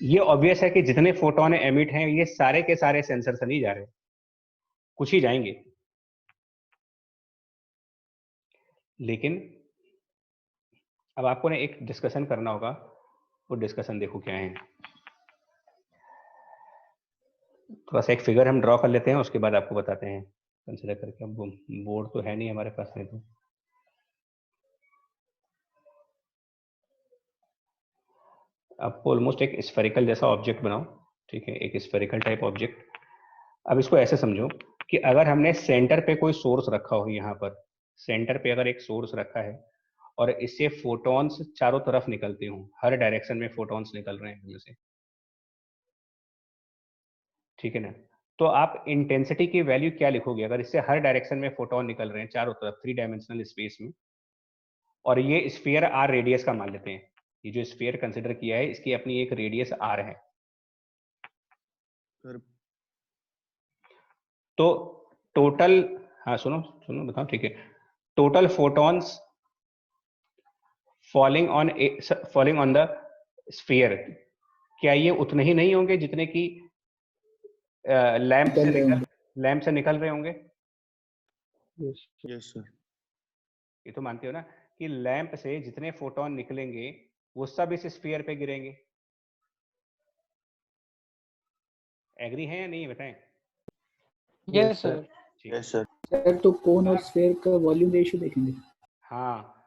A: ये ऑब्वियस है कि जितने फोटोन एमिट हैं ये सारे के सारे सेंसर से नहीं जा रहे, कुछ ही जाएंगे। लेकिन अब आपको ना एक डिस्कशन करना होगा। वो डिस्कशन देखो क्या है। थोड़ा सा एक फिगर हम ड्रॉ कर लेते हैं, उसके बाद आपको बताते हैं कंसिडर करके। अब बोर्ड तो है नहीं हमारे पास में, तो आपको ऑलमोस्ट एक स्फेरिकल जैसा ऑब्जेक्ट बनाओ, ठीक है, एक स्फेरिकल टाइप ऑब्जेक्ट। अब इसको ऐसे समझो कि अगर हमने सेंटर पे कोई सोर्स रखा हो, यहाँ पर सेंटर पे अगर एक सोर्स रखा है और इससे फोटॉन्स चारों तरफ निकलते हों, हर डायरेक्शन में फोटॉन्स निकल रहे हैं इनमें से, ठीक है ना? तो आप इंटेंसिटी की वैल्यू क्या लिखोगे अगर इससे हर डायरेक्शन में फोटॉन निकल रहे हैं चारों तरफ 3 डायमेंशनल स्पेस में, और ये स्फीयर r रेडियस का मान लेते हैं। ये जो स्फीयर कंसिडर किया है इसकी अपनी एक रेडियस r है। तो टोटल, हाँ सुनो सुनो बताओ, ठीक है, total photons falling on the sphere, क्या ये उतने ही नहीं होंगे जितने की लैंप से निकल रहे होंगे?
D: Yes sir.
A: ये तो मानते हो ना कि लैंप से जितने फोटोन निकलेंगे वो सब इस स्फीयर पे गिरेंगे। एग्री हैं या नहीं बताएं?
E: Yes sir.
D: Yes sir.
H: Sir तो कोन और स्फीयर का वॉल्यूम रेशियो देखेंगे।
A: हाँ,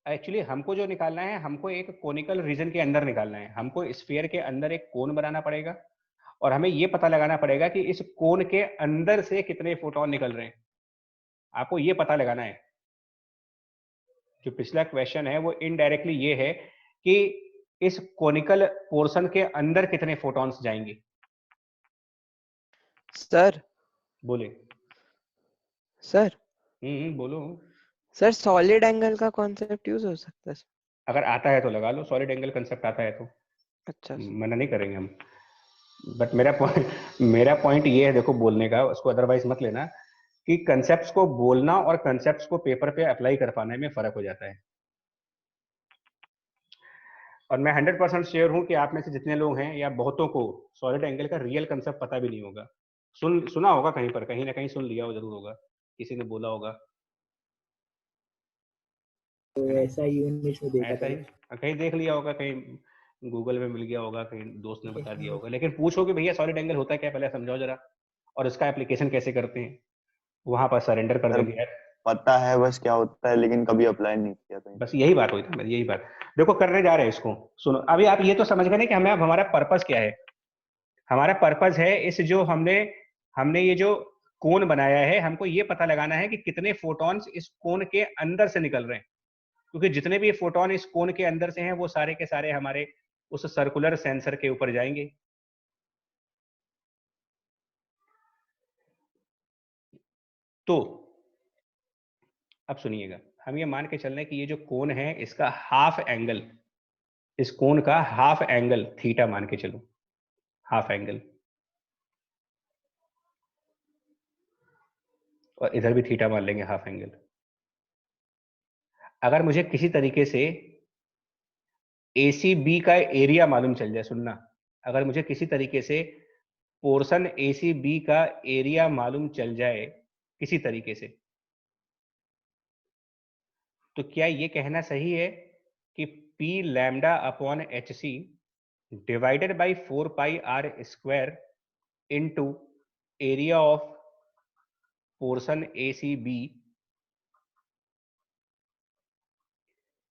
A: एक्चुअली हमको जो निकालना है, हमको एक कोनिकल रीजन के अंदर निकालना है। हमको स्फीयर के अंदर एक कोन बनाना पड़ेगा और हमें ये पता लगाना पड़ेगा कि इस कोन के अंदर से कितने फोटोन निकल रहे हैं। आपको ये पता लगाना है। जो पिछला क्वेश्चन है वो इनडायरेक्टली ये है कि इस कोनिकल पोर्शन के अंदर कितने फोटॉन्स जाएंगे।
C: सर
A: बोले
C: सर
A: बोलो
C: सर, सॉलिड एंगल का कॉन्सेप्ट यूज हो सकता है?
A: अगर आता है तो लगा लो, सॉलिड एंगल कंसेप्ट आता है तो।
C: अच्छा
A: मना नहीं करेंगे हम, बट मेरा पॉइंट ये है, देखो बोलने का, उसको अदरवाइज मत लेना, कि कंसेप्ट्स को बोलना और कंसेप्ट्स को पेपर पे अप्लाई कर पाने में फर्क हो जाता है। और मैं 100% श्योर हूं कि आप में से जितने लोग हैं या बहुतों को सॉलिड एंगल का रियल कंसेप्ट पता भी नहीं होगा। सुना होगा कहीं पर, कहीं ना कहीं सुन लिया हो जरूर होगा, किसी ने बोला होगा।
H: तो ऐसा ही यूनिट में देखा
A: ऐसा ही कहीं देख लिया होगा, कहीं गूगल में मिल गया होगा, कहीं दोस्त ने बता दिया होगा। लेकिन पूछो कि भैया सॉलिड एंगल होता है क्या, पहले समझाओ जरा, और इसका एप्लीकेशन कैसे करते हैं, वहां पर सरेंडर कर देंगे यार।
D: पता है बस क्या होता है, लेकिन कभी अप्लाई नहीं किया कहीं।
A: बस यही बात हुई थी मेरी, यही बात। देखो करने जा रहे हैं इसको, सुनो अभी आप ये तो समझ गए ना कि हमें अब हमारा पर्पस क्या है। हमारा पर्पस है इस जो हमने ये जो कोन बनाया है, हमको ये पता लगाना है कि कितने फोटॉन्स इस कोन के अंदर से निकल रहे हैं, क्योंकि जितने भी फोटॉन इस कोन के अंदर से हैं वो सारे के सारे हमारे उस सर्कुलर सेंसर के ऊपर जाएंगे। तो अब सुनिएगा, हम ये मान के चल रहे हैं कि ये जो कोन है इसका हाफ एंगल, इस कोन का हाफ एंगल थीटा मान के चलो, हाफ एंगल, और इधर भी थीटा मान लेंगे हाफ एंगल। अगर मुझे किसी तरीके से ACB का एरिया मालूम चल जाए, सुनना, अगर मुझे किसी तरीके से पोर्शन ACB का एरिया मालूम चल जाए किसी तरीके से, तो क्या ये कहना सही है कि P lambda upon HC divided by 4 pi R square into area of portion ACB,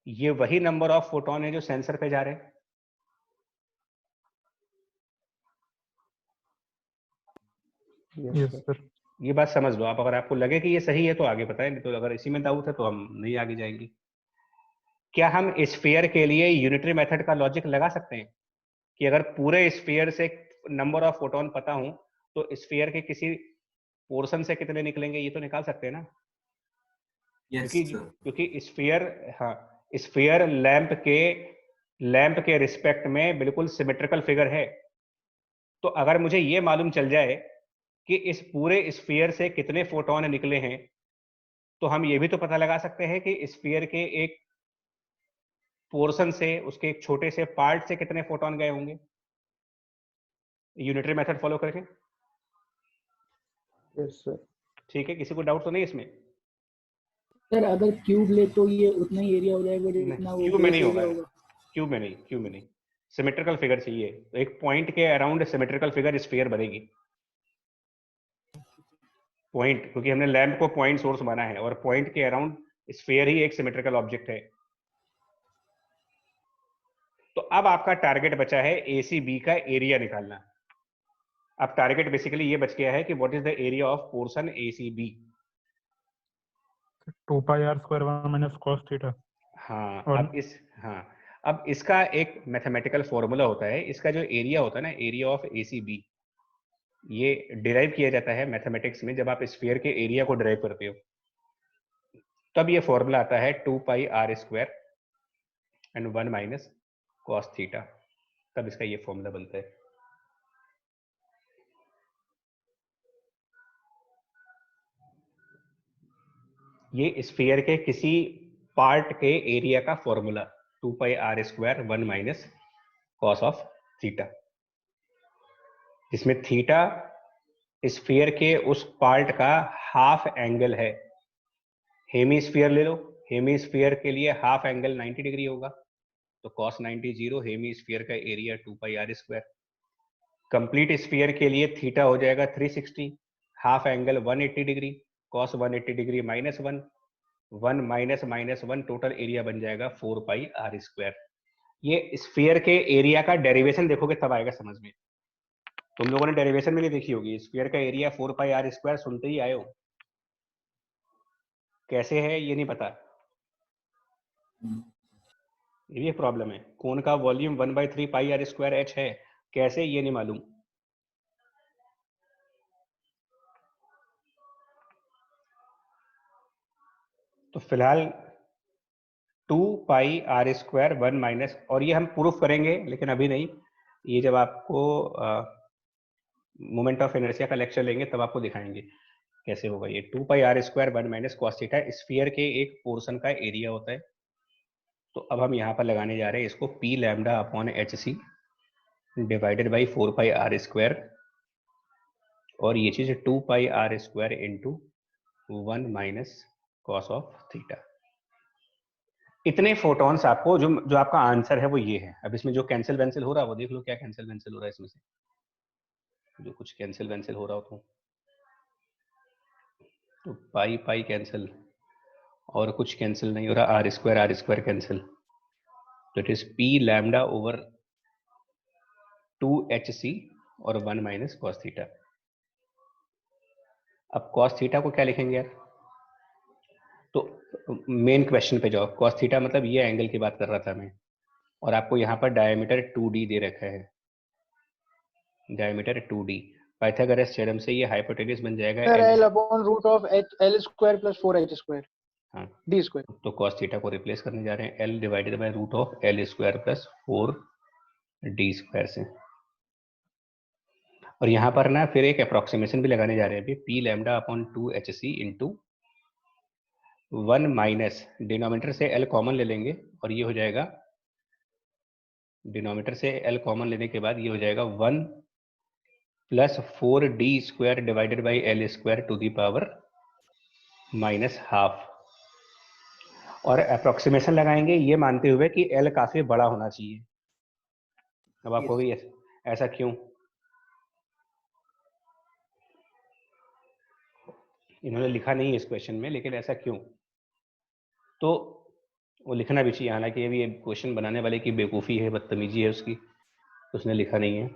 A: ये वही नंबर ऑफ फोटोन है जो सेंसर पे जा रहे हैं?
F: Yes sir.
A: ये बात समझ लो आप, अगर आपको लगे कि ये सही है तो आगे बताएं, नहीं तो अगर इसी में डाउट है तो हम नहीं आगे जाएंगे। क्या हम स्फीयर के लिए यूनिटरी मेथड का लॉजिक लगा सकते हैं कि अगर पूरे स्फीयर से नंबर ऑफ फोटोन पता हो तो स्फीयर के किसी पोर्शन से कितने निकलेंगे, ये तो निकाल सकते हैं ना? क्योंकि स्फीयर, हाँ, स्फीयर लैंप के रिस्पेक्ट में बिल्कुल सिमेट्रिकल फिगर है। तो अगर मुझे ये मालूम चल जाए कि इस पूरे स्फीयर से कितने फोटोन निकले हैं, तो हम ये भी तो पता लगा सकते हैं कि स्फीयर के एक पोर्शन से, उसके एक छोटे से पार्ट से कितने फोटोन गए होंगे, यूनिटरी मेथड फॉलो करके।
C: Yes sir.
A: ठीक है, किसी को डाउट तो नहीं इसमें?
H: सर अगर क्यूब ले तो ये उतना ही एरिया हो जाएगा जितना वो
A: क्यूब में नहीं
H: बेस
A: होगा,
H: एरिया होगा।
A: क्यूब में नहीं, सिमेट्रिकल फिगर चाहिए। तो एक पॉइंट के अराउंड सिमेट्रिकल फिगर स्फीयर बनेगी। पॉइंट, क्योंकि हमने लैंप को पॉइंट सोर्स माना है और पॉइंट के अराउंड स्फीयर ही एक सिमेट्रिकल ऑब्जेक्ट है। तो अब आपका टारगेट बचा है ACB का एरिया निकालना। अब टारगेट बेसिकली ये बच गया है कि what is the area of portion ACB।
F: 2 pi R square 1 minus cos theta.
A: हाँ,
F: और
A: हाँ, अब इसका एक मैथमेटिकल फॉर्मूला होता है, इसका जो एरिया होता है ना, एरिया ऑफ ACB, ये डिराइव किया जाता है मैथमेटिक्स में। जब आप स्फीयर के एरिया को डिराइव करते हो तब ये फॉर्मूला आता है 2 पाई R square and 1 minus cos theta, तब इसका ये फॉर्मूला बनता है। ये स्फीयर के किसी पार्ट के एरिया का formula 2 pi are square 1 minus cos of theta, जिसमें थीटा स्फीयर के उस पार्ट का हाफ एंगल है। हेमी स्फीयर ले लो, हेमी स्फीयर के लिए हाफ एंगल 90 डिग्री होगा, तो cos 90 0, हेमी स्फीयर का area 2 pi are square. Complete sphere के लिए थीटा हो जाएगा 360, half angle 180 degree, cos 180 degree minus 1, 1 minus minus 1, total area बन जाएगा 4 पाई आर स्क्वायर। ये स्फीयर के एरिया का डेरिवेशन देखोगे तब आएगा समझ में। तुम लोगों ने डेरिवेशन में नहीं देखी होगी, स्फीयर का एरिया 4 पाई आर स्क्वायर सुनते ही आए हो, कैसे है ये नहीं पता, ये भी प्रॉब्लम है। कोन का volume 1/3 pi are square h है, कैसे ये नहीं मालूम। तो फिलहाल 2 पाई आर स्क्वायर 1 माइनस, और ये हम प्रूफ करेंगे लेकिन अभी नहीं, ये जब आपको मोमेंट ऑफ इनर्शिया का लेक्चर लेंगे तब आपको दिखाएंगे कैसे होगा ये। 2 pi are square 1 minus cos theta sphere के एक पोर्शन का एरिया होता है। तो अब हम यहाँ पर लगाने जा रहे हैं इसको P lambda upon H C divided by 4 pi are square, और ये चीज 2 pi are square into 1 minus cos of theta. इतने फोटॉन्स आपको जो आपका आंसर है वो ये है। अब इसमें जो कैंसिल वेंसिल हो रहा है वो देख लो, क्या कैंसिल वेंसिल हो रहा है इसमें से, जो कुछ कैंसिल वेंसिल हो रहा हो तो पाई पाई कैंसिल, और कुछ कैंसिल नहीं हो रहा, आर स्क्वायर कैंसिल, तो it is P lambda over 2hc और 1 माइनस कॉस थीटा। अब कॉस थीटा को क्या लिखेंगे यार, तो मेन क्वेश्चन पे जाओ। कॉस थीटा मतलब ये एंगल की बात कर रहा था मैं, और आपको यहाँ पर डायमीटर 2d दे रखा है, डायमीटर 2d। पाइथागोरस थ्योरम से ये हाइपोटेन्यूज बन जाएगा
E: L upon root of L square plus 4h square
A: हाँ
E: d square।
A: तो कॉस थीटा को रिप्लेस करने जा रहे हैं L divided by root of L square plus 4d square से, और यहाँ पर ना फिर एक अप्रोक्सीमेशन भी लगाने जा रहे हैं अभी, P lambda upon 2hc into 1 minus, denominator से L कॉमन ले लेंगे और ये हो जाएगा, डिनोमिनेटर से L कॉमन लेने के बाद ये हो जाएगा 1 plus 4d square divided by L square to the power minus half, और अप्रोक्सीमेशन लगाएंगे ये मानते हुए कि L काफी बड़ा होना चाहिए। अब आपको भी ऐसा क्यों, इन्होंने लिखा नहीं है इस क्वेश्चन में, लेकिन ऐसा क्यों, तो वो लिखना भी चाहिए। हालांकि ये भी क्वेश्चन बनाने वाले की बेवकूफ़ी है, बदतमीजी है उसकी, उसने लिखा नहीं है,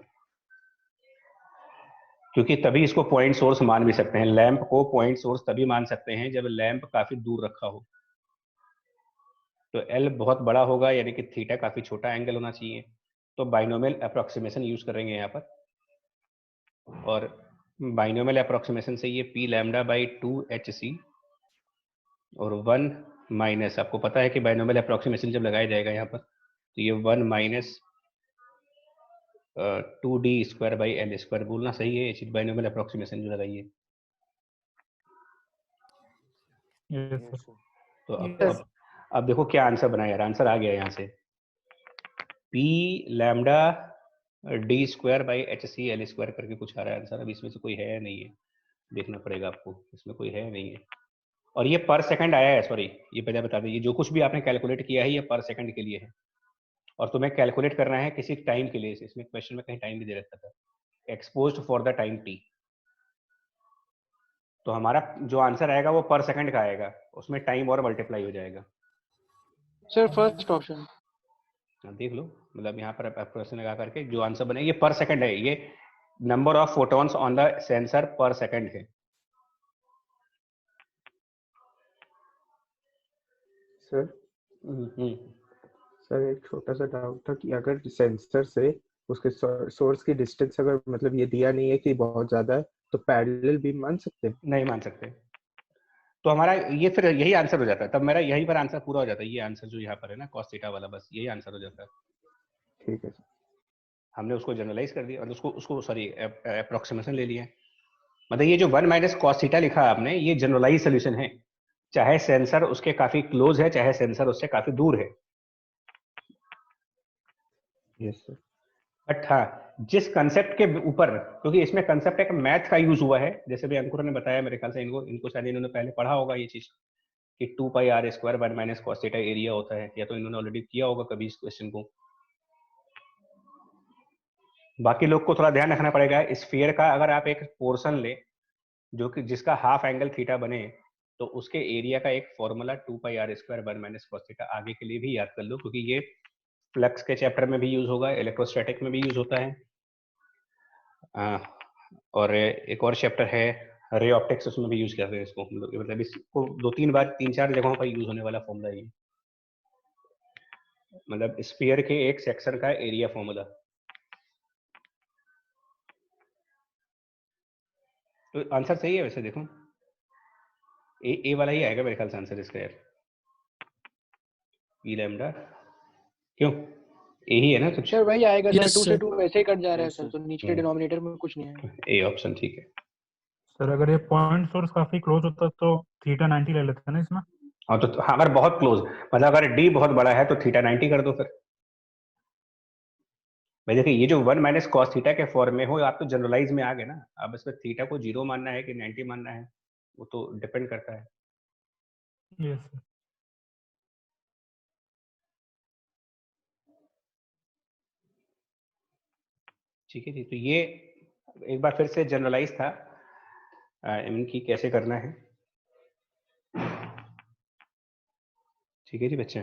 A: क्योंकि तभी इसको पॉइंट सोर्स मान भी सकते हैं। लैंप को पॉइंट सोर्स तभी मान सकते हैं जब लैंप काफी दूर रखा हो, तो L बहुत बड़ा होगा यानी कि थीटा काफी छोटा एंगल होना चाहिए। तो बाइनोमियल अप्रोक्सीमेशन यूज करेंगे यहाँ पर, और बाइनोमियल अप्रोक्सीमेशन से ये पी लैम्डा बाई 2hc और 1 माइनस, आपको पता है कि बाइनोमियल अप्रोक्सीमेशन जब लगाया जाएगा यहाँ पर तो ये 1 minus 2d square by L square, बोलना सही है, ये बाइनोमियल अप्रोक्सीमेशन जो लगाई है। तो अब देखो क्या आंसर बना यार, आंसर आ गया यहाँ से, p lambda d square by h c l square करके कुछ आ रहा है आंसर। अब इसमें से कोई है नहीं है, देखना पड़ेगा आपको, इसमें कोई है नहीं है, और ये पर सेकंड आया है, सॉरी ये पहले बता दीजिए, जो कुछ भी आपने कैलकुलेट किया है ये पर सेकंड के लिए है, और तुम्हें कैलकुलेट करना है किसी टाइम के लिए। इसमें क्वेश्चन में कहीं टाइम भी दे रखा था, exposed for the time t, तो हमारा जो आंसर आएगा वो पर सेकंड का आएगा, उसमें टाइम और मल्टीप्लाई हो जाएगा।
E: सर फर्स्ट ऑप्शन
A: देख लो, मतलब यहाँ पर अप्रोक्सीमेशन लगा करके जो आंसर बने, ये पर सेकंड है, ये number of photons on the sensor पर सेकंड है।
I: सर सर एक छोटा सा डाउट था कि अगर सेंसर से उसके सोर्स की डिस्टेंस अगर मतलब ये दिया नहीं है कि बहुत ज्यादा है, तो पैरेलल बीम मान सकते हैं? नहीं
A: मान सकते, तो हमारा ये फिर यही आंसर हो जाता है, तब मेरा यहीं पर आंसर पूरा हो जाता है। ये आंसर जो यहाँ पर है ना cos थीटा वाला, बस यही आंसर हो जाता है।
I: ठीक है सर,
A: हमने उसको जनरलाइज कर दिया और उसको सॉरी अप्रोक्सीमेशन ले लिया। मतलब ये जो 1 माइनस cos थीटा लिखा आपने, ये जनरलाइज सोल्यूशन है, चाहे सेंसर उसके काफी क्लोज है, चाहे सेंसर उससे काफी दूर है।
I: Yes sir.
A: बट हाँ, जिस कंसेप्ट के ऊपर, क्योंकि इसमें कंसेप्ट एक मैथ का यूज हुआ है, जैसे भी अंकुर ने बताया, मेरे ख्याल से इनको शायद इन्होंने पहले पढ़ा होगा ये चीज कि 2 pi are square 1 minus cos theta area होता है, या तो इन्होंने ऑलरेडी किया होगा कभी इस क्वेश्चन को। बाकी लोग को थोड़ा ध्यान रखना पड़ेगा, स्फीयर का अगर आप एक पोर्शन ले जो कि जिसका हाफ एंगल थीटा बने, तो उसके एरिया का एक formula 2 pi are square 1 minus cos theta आगे के लिए भी याद कर लो, क्योंकि ये फ्लक्स के चैप्टर में भी यूज होगा, इलेक्ट्रोस्टैटिक में भी यूज होता है, और एक और चैप्टर है रे ऑप्टिक्स, उसमें भी यूज करते हैं इसको। मतलब इसको 2-3 बार 3-4 जगहों पर यूज होने वाला फॉर्मूला है ये, मतलब स्फीयर के एक सेक्शन का एरिया फॉर्मूला। तो आंसर सही है वैसे, देखो ए वाला ही आएगा मेरे ख्याल से आंसर इसका यार, ई लैम्डा, क्यों ए ही है ना कुछ?
E: सर वही आएगा सर,
B: Yes,
E: 2 से
B: sir.
E: 2 वैसे ही कट जा रहा है
D: Yes,
E: सर,
D: sir.
E: तो नीचे डिनोमिनेटर में कुछ नहीं है।
A: ए ऑप्शन ठीक है।
F: सर अगर ये पॉइंट सोर्स काफी क्लोज होता तो थीटा 90 ले लेते हैं ना इसमें।
A: हाँ तो हाँ, अगर बहुत क्लोज, मतलब अगर डी बहुत बड़ा है तो थीटा 90 कर दो फिर। भाई देखिए, ये जो 1 माइनस कॉस थीटा के फॉर्म में हो, आप तो जनरलाइज में आ गए ना। अब इसमें थीटा को 0 मानना है कि 90 मानना है, वो तो डिपेंड करता है।
F: Yes sir.
A: ठीक है जी, तो ये एक बार फिर से जनरलाइज था इनकी कैसे करना है। ठीक है जी बच्चे,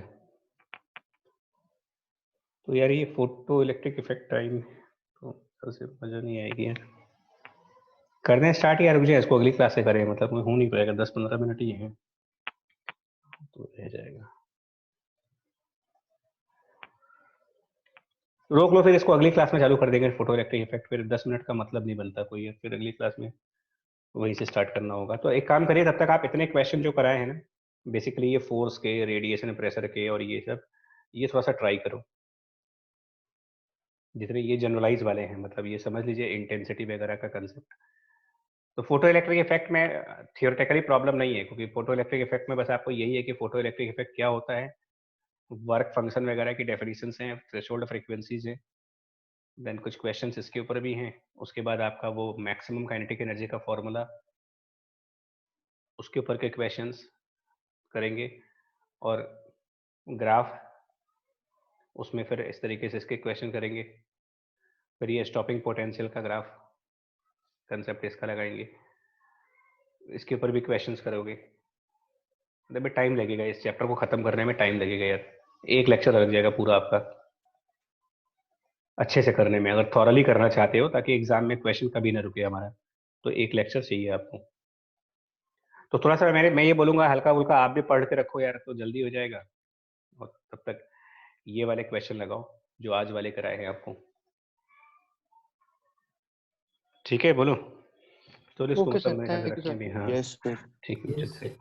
A: तो यार ये फोटो इलेक्ट्रिक इफेक्ट टाइम तो सबसे मजा नहीं आएगी यार। करते हैं स्टार्ट यार, मुझे इसको अगली क्लास से करें, मतलब हो नहीं पाएगा, 10-15 मिनट ही है तो रह जाएगा। रोक लो फिर इसको, अगली क्लास में चालू कर देंगे फोटो इलेक्ट्रिक इफेक्ट, फिर 10 मिनट का मतलब नहीं बनता कोई है, फिर अगली क्लास में वहीं से स्टार्ट करना होगा। तो एक काम करिए, तब तक आप इतने क्वेश्चन जो कराए हैं ना, बेसिकली ये फोर्स के, रेडिएशन प्रेशर के और ये सब, ये थोड़ा सा ट्राई करो, जितने ये जनरलाइज वाले हैं, मतलब ये समझ लीजिए इंटेंसिटी वगैरह का कंसेप्ट। तो फोटो इलेक्ट्रिक इफेक्ट में थियोरेटिकली प्रॉब्लम नहीं है, क्योंकि फोटो इलेक्ट्रिक इफेक्ट में बस आपको यही है कि फोटो इलेक्ट्रिक इफेक्ट क्या होता है, वर्क फंक्शन वगैरह की डेफिनेशंस हैं, थ्रेशोल्ड फ्रीक्वेंसीज हैं, देन कुछ क्वेश्चंस इसके ऊपर भी हैं, उसके बाद आपका वो मैक्सिमम काइनेटिक एनर्जी का फॉर्मूला, उसके ऊपर के क्वेश्चंस करेंगे, और ग्राफ, उसमें फिर इस तरीके से इसके क्वेश्चन करेंगे, फिर ये स्टॉपिंग पोटेंशियल का ग्राफ कंसेप्ट इसका लगाएंगे, इसके ऊपर भी क्वेश्चंस करोगे। मतलब टाइम लगेगा इस चैप्टर को खत्म करने में, टाइम लगेगा यार, एक लेक्चर लग जाएगा पूरा आपका अच्छे से करने में, अगर थॉरली करना चाहते हो ताकि एग्जाम में क्वेश्चन कभी ना रुके हमारा, तो एक लेक्चर चाहिए आपको। तो थोड़ा सा मैं ये बोलूंगा, हल्का फुल्का आप भी पढ़ के रखो यार, तो जल्दी हो जाएगा, और तब तक ये वाले क्वेश्चन लगाओ जो आज वाले कराए हैं आपको। ठीक है बोलो, तो इसको
E: ओके सर,
A: मेरे ख्याल से
E: थैंक यू
A: रखें
E: सर।
A: भी, हाँ
D: Yes, sir.
A: ठीक है।